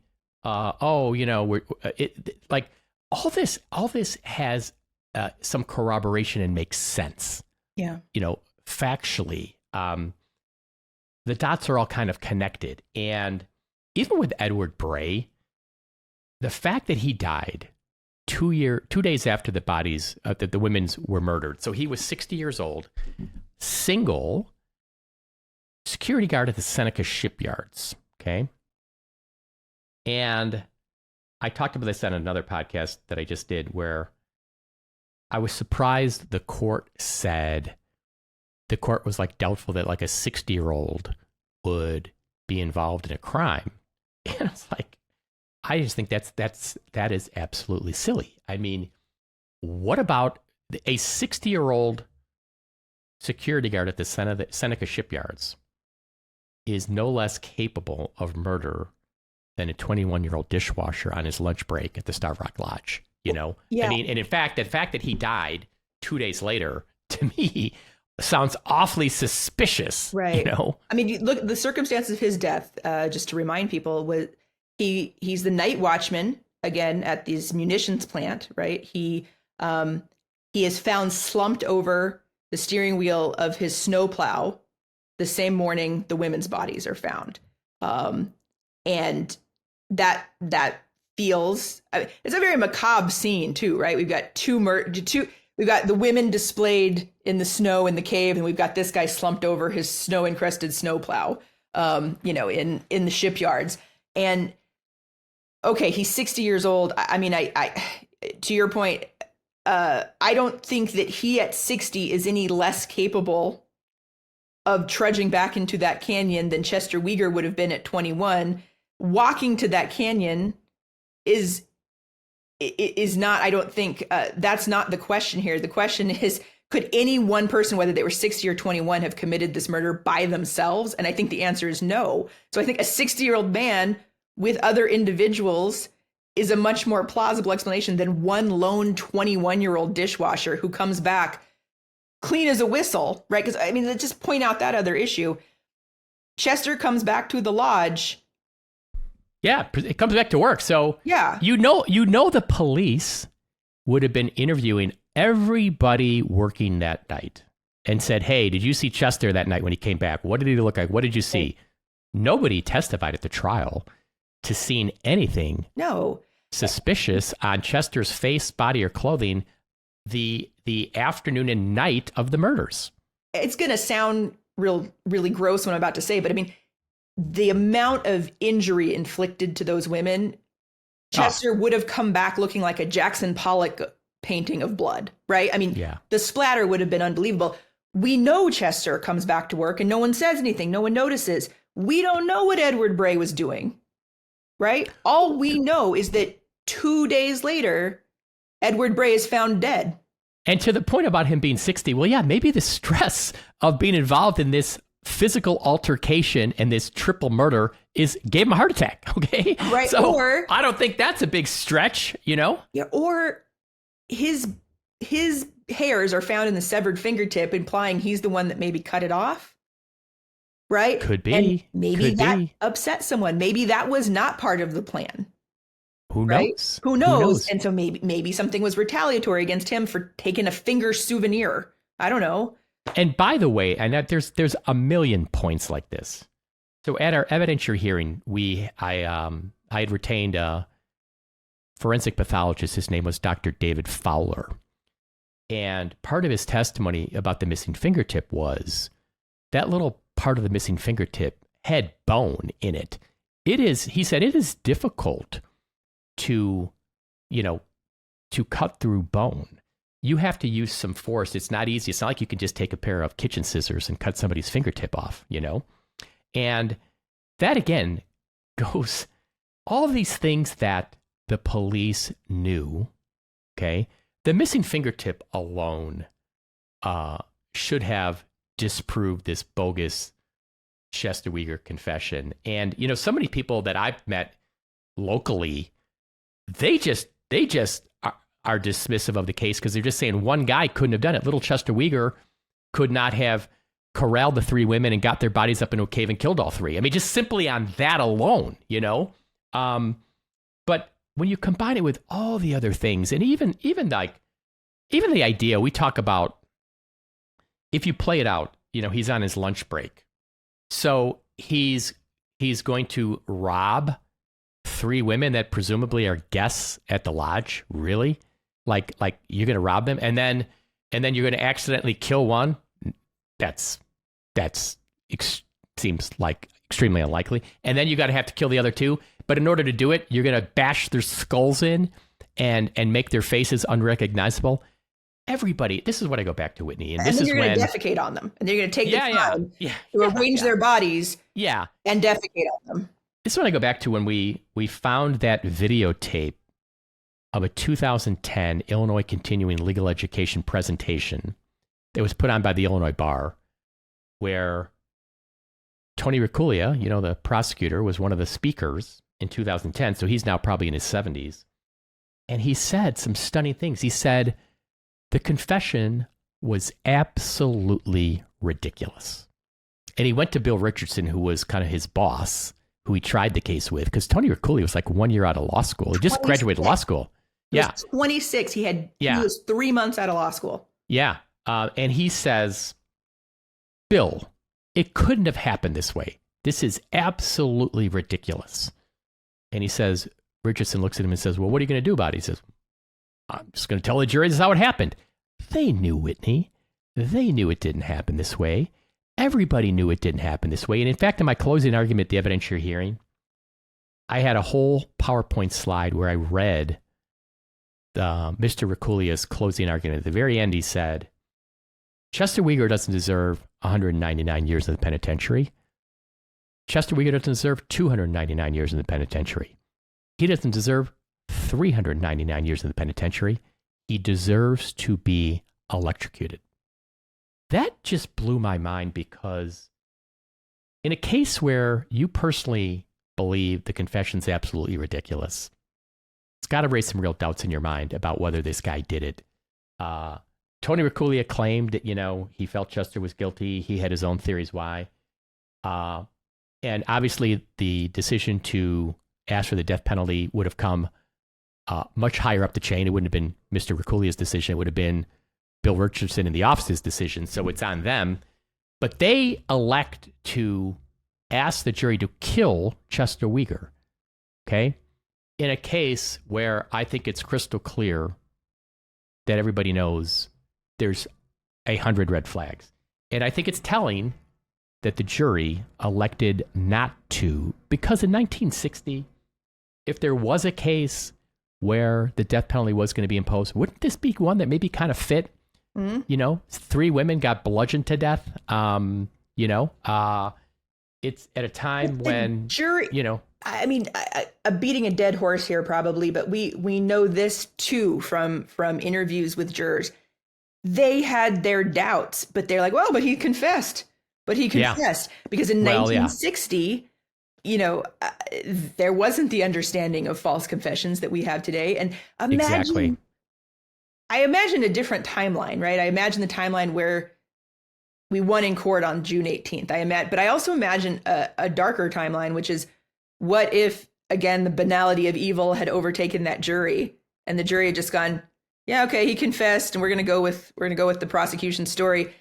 all this has some corroboration and makes sense. Yeah. Factually, the dots are all kind of connected. And even with Edward Bray, the fact that he died 2 days after the bodies, that the women's were murdered. So he was 60 years old, single, security guard at the Seneca shipyards. Okay. And I talked about this on another podcast that I just did where I was surprised the court was doubtful that a 60-year-old would be involved in a crime. And I was like, I just think that is absolutely silly. I mean, what about a 60-year-old security guard at the Seneca shipyards is no less capable of murder than a 21-year-old dishwasher on his lunch break at the Starved Rock Lodge. You know, Yeah. I mean, and in fact, the fact that he died 2 days later, to me, sounds awfully suspicious. Right. You know, I mean, look, the circumstances of his death, just to remind people, was he's the night watchman again at this munitions plant, right? He is found slumped over the steering wheel of his snowplow the same morning the women's bodies are found, and that feels, I mean, it's a very macabre scene too, right? We've got we've got the women displayed in the snow in the cave, and we've got this guy slumped over his snow-encrusted snowplow, you know, in the shipyards. And okay, he's 60 years old. I mean, I to your point, I don't think that he at 60 is any less capable of trudging back into that canyon than Chester Weger would have been at 21. Walking to that canyon is not, I don't think, that's not the question here. The question is, could any one person, whether they were 60 or 21, have committed this murder by themselves? And I think the answer is no. So I think a 60-year-old man with other individuals is a much more plausible explanation than one lone 21-year-old dishwasher who comes back clean as a whistle, right? Because I mean, let's just point out that other issue. Chester comes back to the lodge. yeah, it comes back to work. So Yeah. you know, the police would have been interviewing everybody working that night and said, "Hey, did you see Chester that night when he came back? What did he look like? What did you see?" Right. Nobody testified at the trial to seeing anything No. suspicious on Chester's face, body, or clothing the afternoon and night of the murders. It's going to sound really gross what I'm about to say, but I mean, the amount of injury inflicted to those women, Chester would have come back looking like a Jackson Pollock painting of blood, right? I mean, Yeah. the splatter would have been unbelievable. We know Chester comes back to work and no one says anything. No one notices. We don't know what Edward Bray was doing, right? All we know is that 2 days later, Edward Bray is found dead. And to the point about him being 60, well, yeah, maybe the stress of being involved in this physical altercation and this triple murder gave him a heart attack, okay? Right, So or- I don't think that's a big stretch, you know? Yeah, or his hairs are found in the severed fingertip, implying he's the one that maybe cut it off. Right? Could be. And maybe Could that be. upset someone. Maybe that was not part of the plan. Who Right? knows? Who knows? And so maybe something was retaliatory against him for taking a finger souvenir. I don't know. And by the way, and there's a million points like this. So at our evidentiary hearing, I had retained a forensic pathologist. His name was Dr. David Fowler. And part of his testimony about the missing fingertip was that little part of the missing fingertip had bone in it. He said it is difficult to cut through bone. You have to use some force. It's not easy. It's not like you can just take a pair of kitchen scissors and cut somebody's fingertip off, you know? And that again goes, all these things that the police knew, okay? The missing fingertip alone should have disproved this bogus Chester Weger confession. And, you know, so many people that I've met locally, they just are dismissive of the case because they're just saying one guy couldn't have done it. Little Chester Weger could not have corralled the three women and got their bodies up into a cave and killed all three. I mean, just simply on that alone, you know? But when you combine it with all the other things, and even the idea we talk about, if you play it out, you know, he's on his lunch break. So he's going to rob three women that presumably are guests at the lodge. Really? Like you're going to rob them and then you're going to accidentally kill one? That's seems like extremely unlikely. And then you got to have to kill the other two. But in order to do it, you're going to bash their skulls in and make their faces unrecognizable. Everybody, this is what I go back to, Whitney. And this then is you're going to defecate on them. And they're going to take the time to arrange their bodies and defecate on them. This is when I go back to when we found that videotape of a 2010 Illinois Continuing Legal Education presentation that was put on by the Illinois Bar, where Tony Reculia, the prosecutor, was one of the speakers in 2010. So he's now probably in his 70s. And he said some stunning things. He said the confession was absolutely ridiculous. And he went to Bill Richardson, who was kind of his boss, who he tried the case with, because Tony Reculia was like 1 year out of law school. He just graduated law school. He was 26. He was 3 months out of law school. Yeah. And he says, Bill, it couldn't have happened this way. This is absolutely ridiculous. And he says, Richardson looks at him and says, well, what are you going to do about it? He says, I'm just going to tell the jury this is how it happened. They knew, Whitney. They knew it didn't happen this way. Everybody knew it didn't happen this way. And in fact, in my closing argument, the evidentiary hearing, I had a whole PowerPoint slide where I read Mr. Reculia's closing argument. At the very end, he said, Chester Weger doesn't deserve 199 years in the penitentiary. Chester Weger doesn't deserve 299 years in the penitentiary. He doesn't deserve 399 years in the penitentiary. He deserves to be electrocuted. That just blew my mind, because in a case where you personally believe the confession's absolutely ridiculous, it's got to raise some real doubts in your mind about whether this guy did it. Tony Reculia claimed that, he felt Chester was guilty. He had his own theories why. And obviously the decision to ask for the death penalty would have come much higher up the chain. It wouldn't have been Mr. Reculia's decision. It would have been Bill Richardson and the office's decision. So it's on them. But they elect to ask the jury to kill Chester Weger, okay? In a case where I think it's crystal clear that everybody knows there's 100 red flags. And I think it's telling that the jury elected not to, because in 1960, if there was a case where the death penalty was going to be imposed, wouldn't this be one that maybe kind of fit? Mm-hmm. 3 women got bludgeoned to death. It's at a time when jury, I mean, I'm beating a dead horse here probably, but we know this too from interviews with jurors. They had their doubts, but they're like, well, but he confessed. Because in 1960, there wasn't the understanding of false confessions that we have today. And I imagine a different timeline, right? I imagine the timeline where we won in court on June 18th. But I also imagine a darker timeline, which is, what if, again, the banality of evil had overtaken that jury, and the jury had just gone, yeah, okay, he confessed, and we're gonna go with the prosecution's story.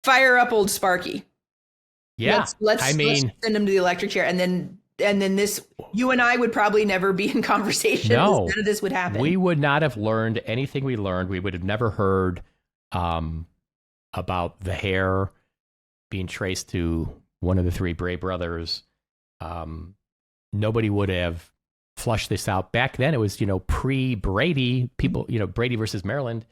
Fire up old Sparky. Yeah, let's send him to the electric chair, and then this, you and I would probably never be in conversation. No, none of this would happen. We would not have learned anything we learned. We would have never heard about the hair being traced to one of the 3 Bray brothers. Nobody would have flushed this out. Back then, it was, pre-Brady, people, Brady versus Maryland.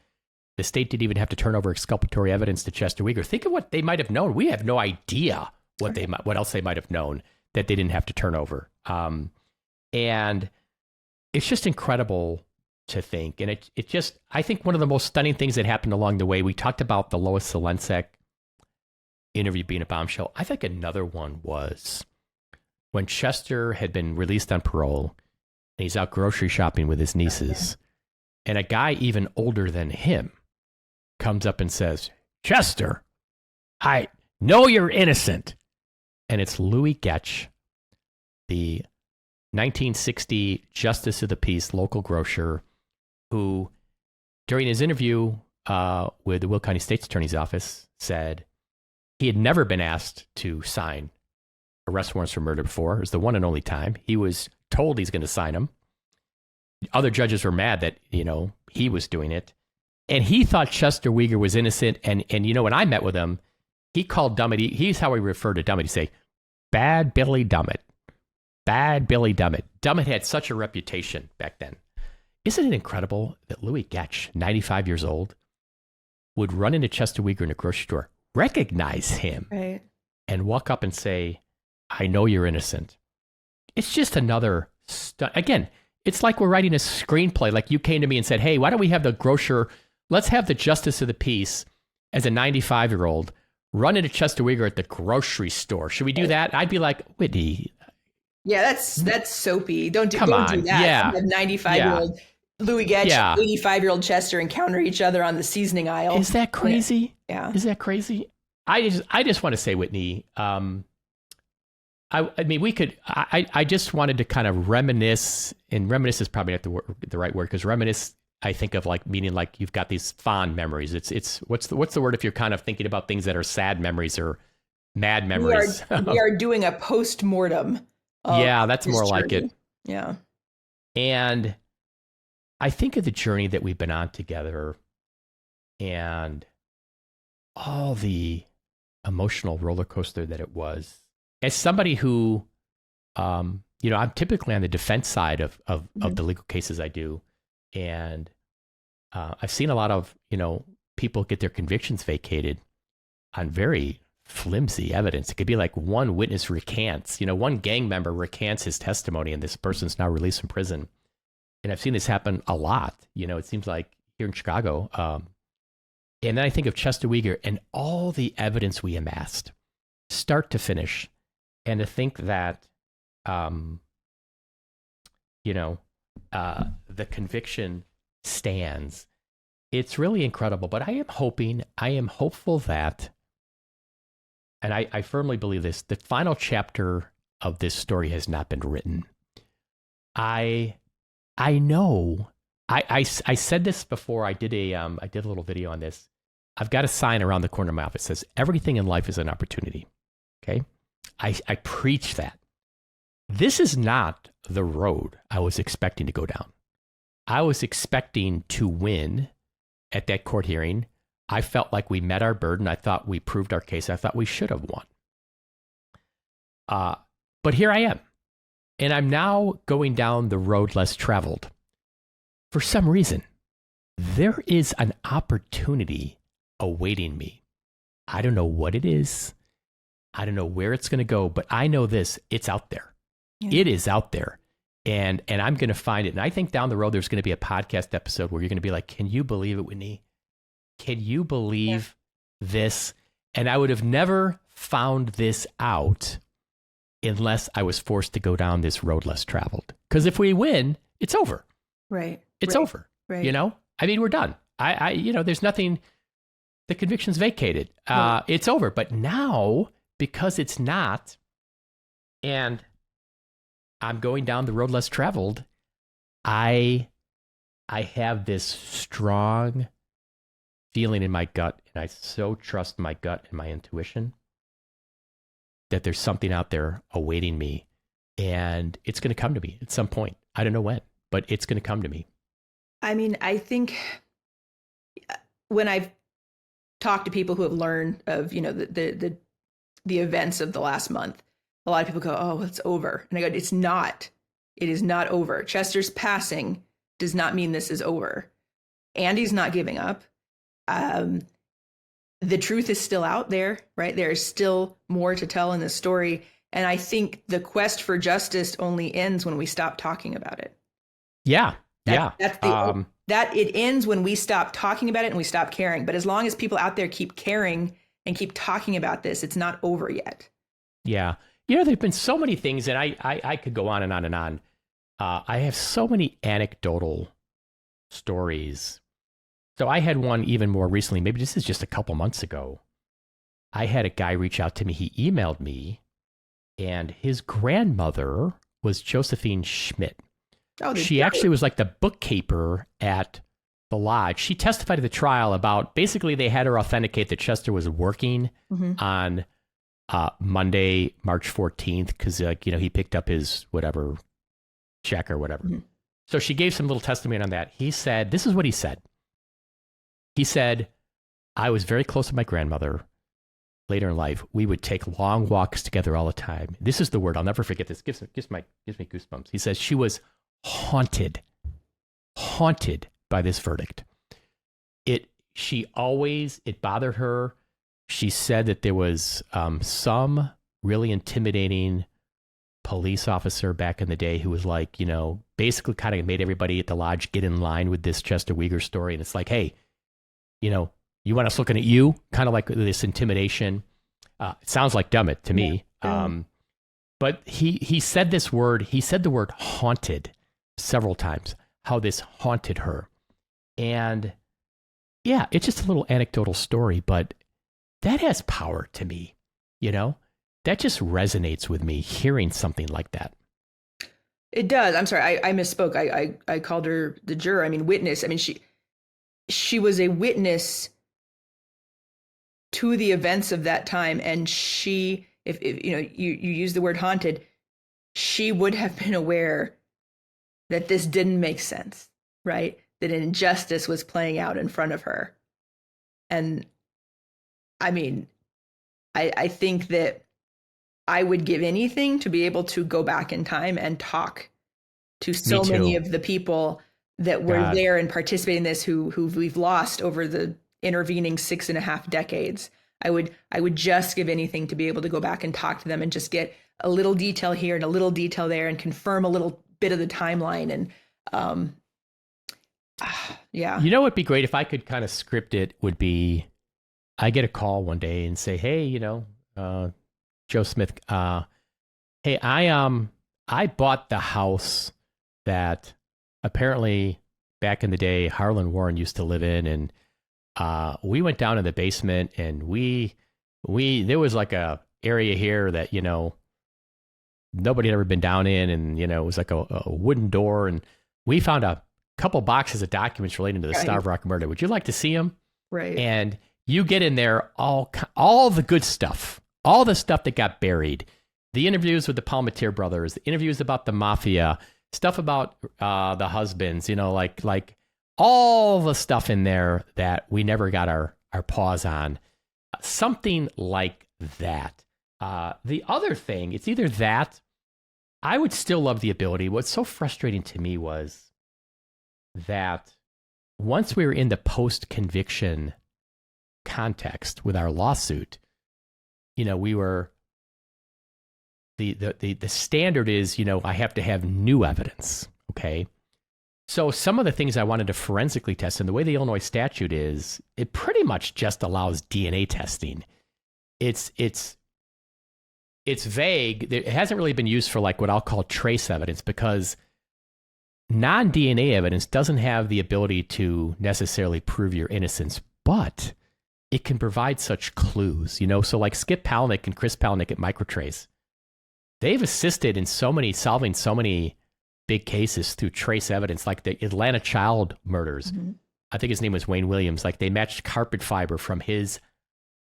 The state didn't even have to turn over exculpatory evidence to Chester Weger. Think of what they might have known. We have no idea what else they might have known that they didn't have to turn over. And it's just incredible to think. And it just, I think one of the most stunning things that happened along the way, we talked about the Lois Zelensek interview being a bombshell. I think another one was when Chester had been released on parole and he's out grocery shopping with his nieces, and a guy even older than him comes up and says, Chester, I know you're innocent. And it's Louis Getch, the 1960 Justice of the Peace local grocer, who during his interview with the Will County State's Attorney's Office said he had never been asked to sign arrest warrants for murder before. It was the one and only time. He was told he's going to sign them. Other judges were mad that, he was doing it. And he thought Chester Weger was innocent. And when I met with him, he called Dummett, he's how he referred to Dummett. He'd say, Bad Billy Dummett. Bad Billy Dummett. Dummett had such a reputation back then. Isn't it incredible that Louis Getch, 95 years old, would run into Chester Weger in a grocery store, recognize him, right, and walk up and say, I know you're innocent. It's just another again, it's like we're writing a screenplay. Like you came to me and said, hey, why don't we have the grocer, let's have the Justice of the Peace as a 95-year-old run into Chester Weger at the grocery store. Should we do that? I'd be like, Whitney. Yeah, that's soapy. Don't do Come on. that. Yeah. 95-year-old Louis Getch, Yeah. 85-year-old Chester encounter each other on the seasoning aisle. Is that crazy? Yeah. Is that crazy? I just want to say, Whitney, I mean, we could, I just wanted to kind of reminisce, and reminisce is probably not the right word, because reminisce, I think of like meaning like you've got these fond memories. It's what's the word if you're kind of thinking about things that are sad memories or mad memories? We are doing a post-mortem. Yeah, that's more journey. like it. Yeah. And I think of the journey that we've been on together and all the emotional roller coaster that it was. As somebody who, I'm typically on the defense side of the legal cases I do. And I've seen a lot of, people get their convictions vacated on very flimsy evidence. It could be like one witness recants, one gang member recants his testimony and this person's now released from prison. And I've seen this happen a lot. It seems like here in Chicago. And then I think of Chester Weger and all the evidence we amassed, start to finish. And to think that, the conviction stands, it's really incredible. But I am hopeful that, and I firmly believe this, the final chapter of this story has not been written. I know, I said this before. I did a little video on this. I've got a sign around the corner of my office that says, everything in life is an opportunity. Okay. I preach that. This is not the road I was expecting to go down. I was expecting to win at that court hearing. I felt like we met our burden. I thought we proved our case. I thought we should have won. But here I am. And I'm now going down the road less traveled. For some reason, there is an opportunity awaiting me. I don't know what it is. I don't know where it's going to go, but I know this, it's out there. Yeah. It is out there. And I'm going to find it. And I think down the road, there's going to be a podcast episode where you're going to be like, can you believe it, Whitney? Can you believe this? And I would have never found this out unless I was forced to go down this road less traveled. Because if we win, it's over. Right. It's over. Right. I mean, we're done. There's nothing, the conviction's vacated. Right. It's over. But now, because it's not, and I'm going down the road less traveled, I have this strong feeling in my gut, and I so trust my gut and my intuition that there's something out there awaiting me, and it's going to come to me at some point. I don't know when, but it's going to come to me. I mean, I think when I've talked to people who have learned of, the events of the last month, a lot of people go, oh, it's over. And I go, it's not. It is not over. Chester's passing does not mean this is over. Andy's not giving up. The truth is still out there, right? There's still more to tell in this story. And I think the quest for justice only ends when we stop talking about it. Yeah. That's that it ends when we stop talking about it and we stop caring. But as long as people out there keep caring and keep talking about this, it's not over yet. Yeah. There've been so many things, and I could go on and on and on. I have so many anecdotal stories. So I had one even more recently, maybe this is just a couple months ago. I had a guy reach out to me. He emailed me, and his grandmother was Josephine Schmidt. Oh, she actually was like the bookkeeper at the lodge. She testified at the trial about, basically they had her authenticate that Chester was working on Monday, March 14th, because he picked up his whatever check or whatever. Mm-hmm. So she gave some little testimony on that. He said, this is what he said. He said, I was very close to my grandmother later in life. We would take long walks together all the time. This is the word, I'll never forget this. Gives me goosebumps. He says she was haunted by this verdict. It bothered her. She said that there was some really intimidating police officer back in the day who was like, basically kind of made everybody at the lodge get in line with this Chester Weger story. And it's like, hey, you want us looking at you, kind of like this intimidation. It sounds like dumb it to me. But he said this word, he said the word haunted several times, how this haunted her. And yeah, it's just a little anecdotal story, but that has power to me, you know? That just resonates with me, hearing something like that. It does. I'm sorry, I misspoke. I called her the juror. I mean, witness. I mean, she was a witness to the events of that time, and she, if you know, you use the word haunted, she would have been aware that this didn't make sense, right? That an injustice was playing out in front of her. And I mean, I think that I would give anything to be able to go back in time and talk to so many of the people that were there and participate in this who we've lost over the intervening 6.5 decades. I would just give anything to be able to go back and talk to them and just get a little detail here and a little detail there and confirm a little bit of the timeline. And yeah. You know, what'd be great if I could kind of script it would be, I get a call one day and say, hey, you know, Joe Smith, hey, I bought the house that apparently back in the day Harlan Warren used to live in, and we went down in the basement, and we there was like a area here that, you know, nobody had ever been down in, and, you know, it was like a wooden door, and we found a couple boxes of documents relating to the Starved Rock murder. Would you like to see them? Right. And you get in there all the good stuff, all the stuff that got buried, the interviews with the Palmatier brothers, the interviews about the mafia, stuff about the husbands, you know, like all the stuff in there that we never got our paws on. Something like that. The other thing, it's either that, I would still love the ability. What's so frustrating to me was that once we were in the post-conviction context with our lawsuit, you know, we were, the standard is, you know, I have to have new evidence, okay? So some of the things I wanted to forensically test, and the way the Illinois statute is, it pretty much just allows DNA testing. It's vague. It hasn't really been used for like what I'll call trace evidence, because non-DNA evidence doesn't have the ability to necessarily prove your innocence, but it can provide such clues, you know? So like Skip Palnick and Chris Palnick at Microtrace, they've assisted in solving so many big cases through trace evidence, like the Atlanta child murders. Mm-hmm. I think his name was Wayne Williams. Like, they matched carpet fiber from his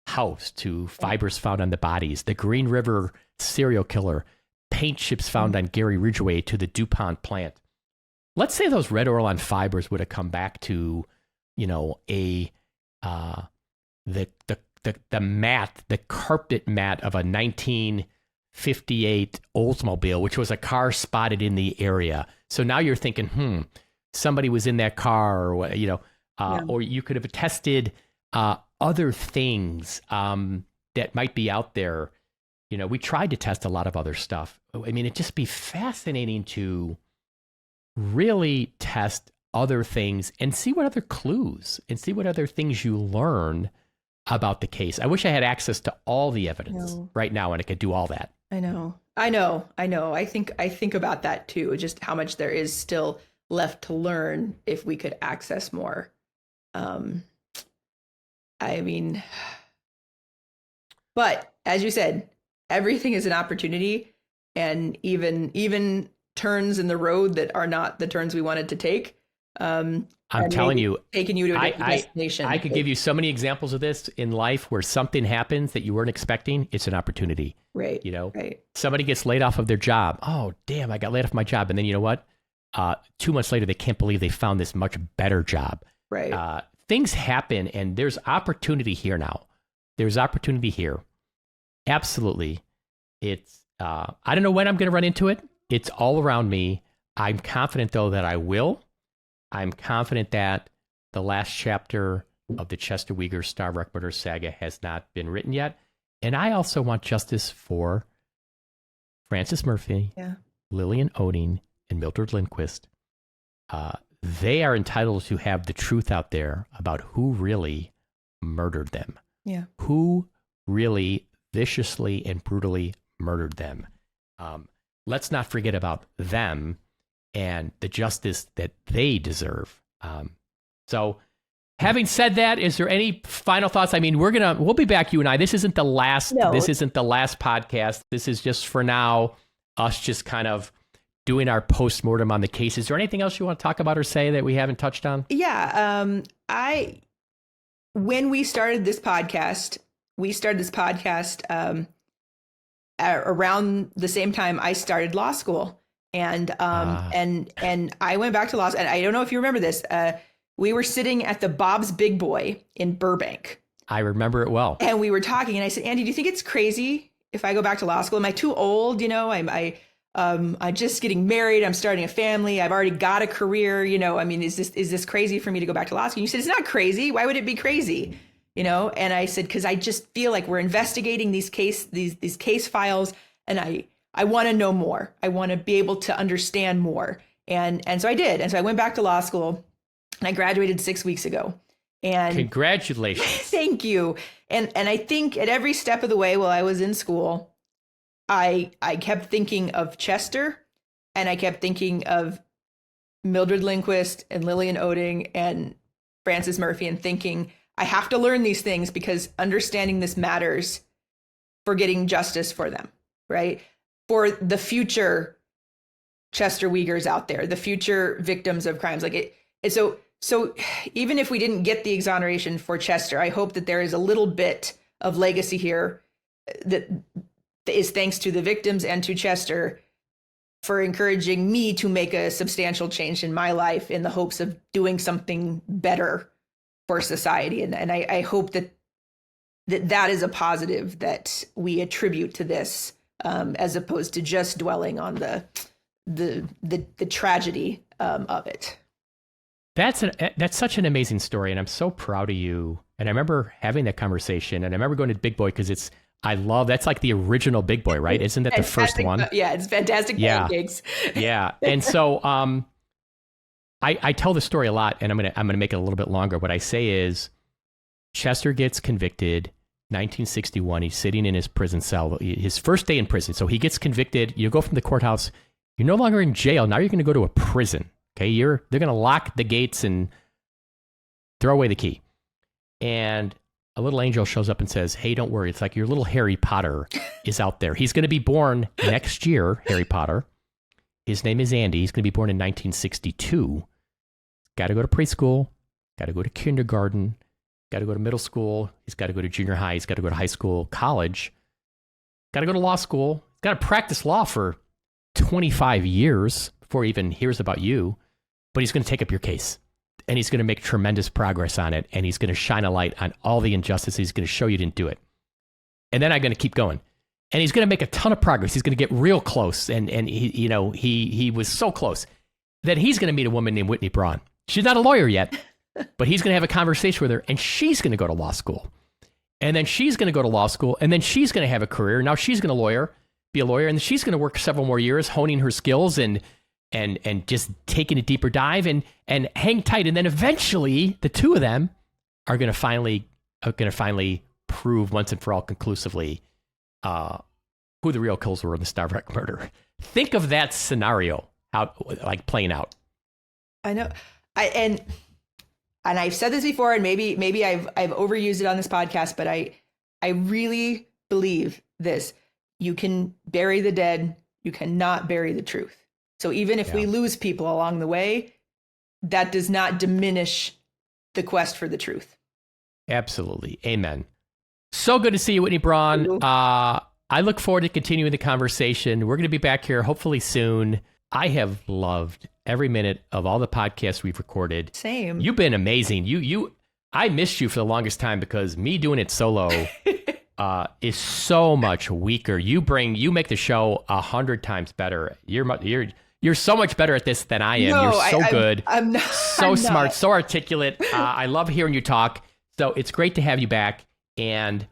house to fibers found on the bodies. The Green River serial killer, paint chips found on Gary Ridgway to the DuPont plant. Let's say those red Orlon fibers would have come back to, you know, the mat, the carpet mat of a 1958 Oldsmobile, which was a car spotted in the area. So now you're thinking, somebody was in that car, or, you know, or you could have tested other things that might be out there. You know, we tried to test a lot of other stuff. I mean, it'd just be fascinating to really test other things and see what other clues and see what other things you learn about the case. I wish I had access to all the evidence right now and I could do all that. I know. I think about that too, just how much there is still left to learn if we could access more. I mean, but as you said, everything is an opportunity, and even turns in the road that are not the turns we wanted to take. I'm telling you, taking you to a different destination. I could give you so many examples of this in life where something happens that you weren't expecting. It's an opportunity. Right. You know, right. Somebody gets laid off of their job. Oh, damn, I got laid off my job. And then you know what? 2 months later, they can't believe they found this much better job. Right. Things happen, and there's opportunity here now. There's opportunity here. Absolutely. It's, I don't know when I'm going to run into it. It's all around me. I'm confident, though, that I will. I'm confident that the last chapter of the Chester Weger Starved Rock murder saga has not been written yet. And I also want justice for Francis Murphy, Lillian Oding, and Mildred Lindquist. They are entitled to have the truth out there about who really murdered them? Yeah. Who really viciously and brutally murdered them? Let's not forget about them and the justice that they deserve. So having said that, is there any final thoughts? I mean, we'll be back, you and I. This isn't the last podcast. This is just for now, us just kind of doing our post-mortem on the case. Is there anything else you want to talk about or say that we haven't touched on? Yeah. When we started this podcast, around the same time I started law school, and I went back to law school. And I don't know if you remember this. We were sitting at the Bob's Big Boy in Burbank. I remember it well. And we were talking, and I said, Andy, do you think it's crazy if I go back to law school? Am I too old? I'm just getting married. I'm starting a family. I've already got a career. I mean, is this crazy for me to go back to law school? You said, it's not crazy. Why would it be crazy? And I said, because I just feel like we're investigating these case files, and I want to know more. I want to be able to understand more. And so I did. And so I went back to law school, and I graduated 6 weeks ago. And congratulations. Thank you. And I think at every step of the way while I was in school, I kept thinking of Chester, and I kept thinking of Mildred Lindquist and Lillian Oding and Frances Murphy, and thinking, I have to learn these things because understanding this matters for getting justice for them, right? For the future Chester Weigers out there, the future victims of crimes. So even if we didn't get the exoneration for Chester, I hope that there is a little bit of legacy here that is thanks to the victims and to Chester for encouraging me to make a substantial change in my life in the hopes of doing something better for society. And I hope that is a positive that we attribute to this, as opposed to just dwelling on the tragedy of it. That's such an amazing story, and I'm so proud of you. And I remember having that conversation, and I remember going to Big Boy because that's like the original Big Boy, right? Isn't that the first one? Yeah, it's fantastic pancakes. Yeah. And so I tell the story a lot, and I'm gonna make it a little bit longer. What I say is Chester gets convicted 1961. He's sitting in his prison cell, his first day in prison. So he gets convicted. You go from the courthouse. You're no longer in jail. Now you're going to go to a prison. Okay, they're going to lock the gates and throw away the key. And a little angel shows up and says, hey, don't worry. It's like your little Harry Potter is out there. He's going to be born next year, Harry Potter. His name is Andy. He's going to be born in 1962. Got to go to preschool. Got to go to kindergarten. Got to go to middle school. He's got to go to junior high. He's got to go to high school, college. Got to go to law school. He's got to practice law for 25 years before he even hears about you. But he's going to take up your case. And he's going to make tremendous progress on it. And he's going to shine a light on all the injustices. He's going to show you didn't do it. And then I'm going to keep going. And he's going to make a ton of progress. He's going to get real close. And he was so close that he's going to meet a woman named Whitny Braun. She's not a lawyer yet, but he's going to have a conversation with her, and she's going to go to law school. And then she's going to go to law school, and then she's going to have a career. Now she's going to be a lawyer, and she's going to work several more years honing her skills and just taking a deeper dive and hang tight. And then eventually the two of them are going to finally prove once and for all conclusively who the real killers were in the Starbuck murder. Think of that scenario playing out. I know. And I've said this before, and maybe I've overused it on this podcast, but I really believe this. You can bury the dead. You cannot bury the truth. So even if we lose people along the way, that does not diminish the quest for the truth. Absolutely. Amen. So good to see you, Whitny Braun. I look forward to continuing the conversation. We're going to be back here hopefully soon. I have loved every minute of all the podcasts we've recorded. Same. You've been amazing. I missed you for the longest time because me doing it solo is so much weaker. You make the show 100 times better. You're so much better at this than I am. No, You're so good. I'm not. So smart, so articulate. I love hearing you talk. So it's great to have you back, and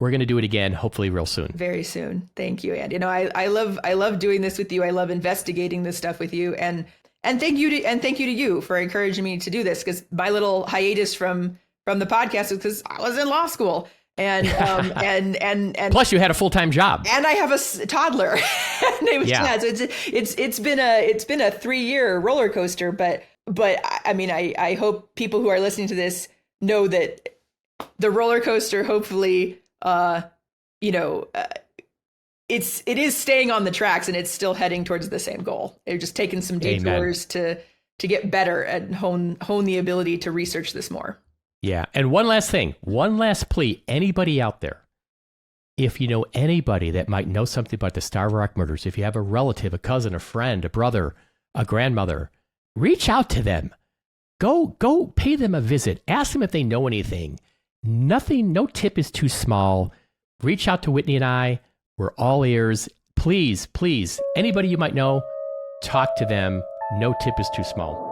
we're going to do it again, hopefully real soon. Very soon. Thank you, Andy. I love doing this with you. I love investigating this stuff with you, and thank you to you for encouraging me to do this, because my little hiatus from from the podcast is because I was in law school. And plus you had a full-time job, and I have a toddler. So it's been a 3-year roller coaster. But I mean, I hope people who are listening to this know that the roller coaster, hopefully, it is staying on the tracks, and it's still heading towards the same goal. They're just taking some detours to get better and hone the ability to research this more. Yeah. And one last plea, anybody out there, if you know anybody that might know something about the Starved Rock murders, if you have a relative, a cousin, a friend, a brother, a grandmother, reach out to them. Go pay them a visit. Ask them if they know anything. Nothing, no tip is too small. Reach out to Whitney and I. We're all ears. Please, anybody you might know, talk to them. No tip is too small.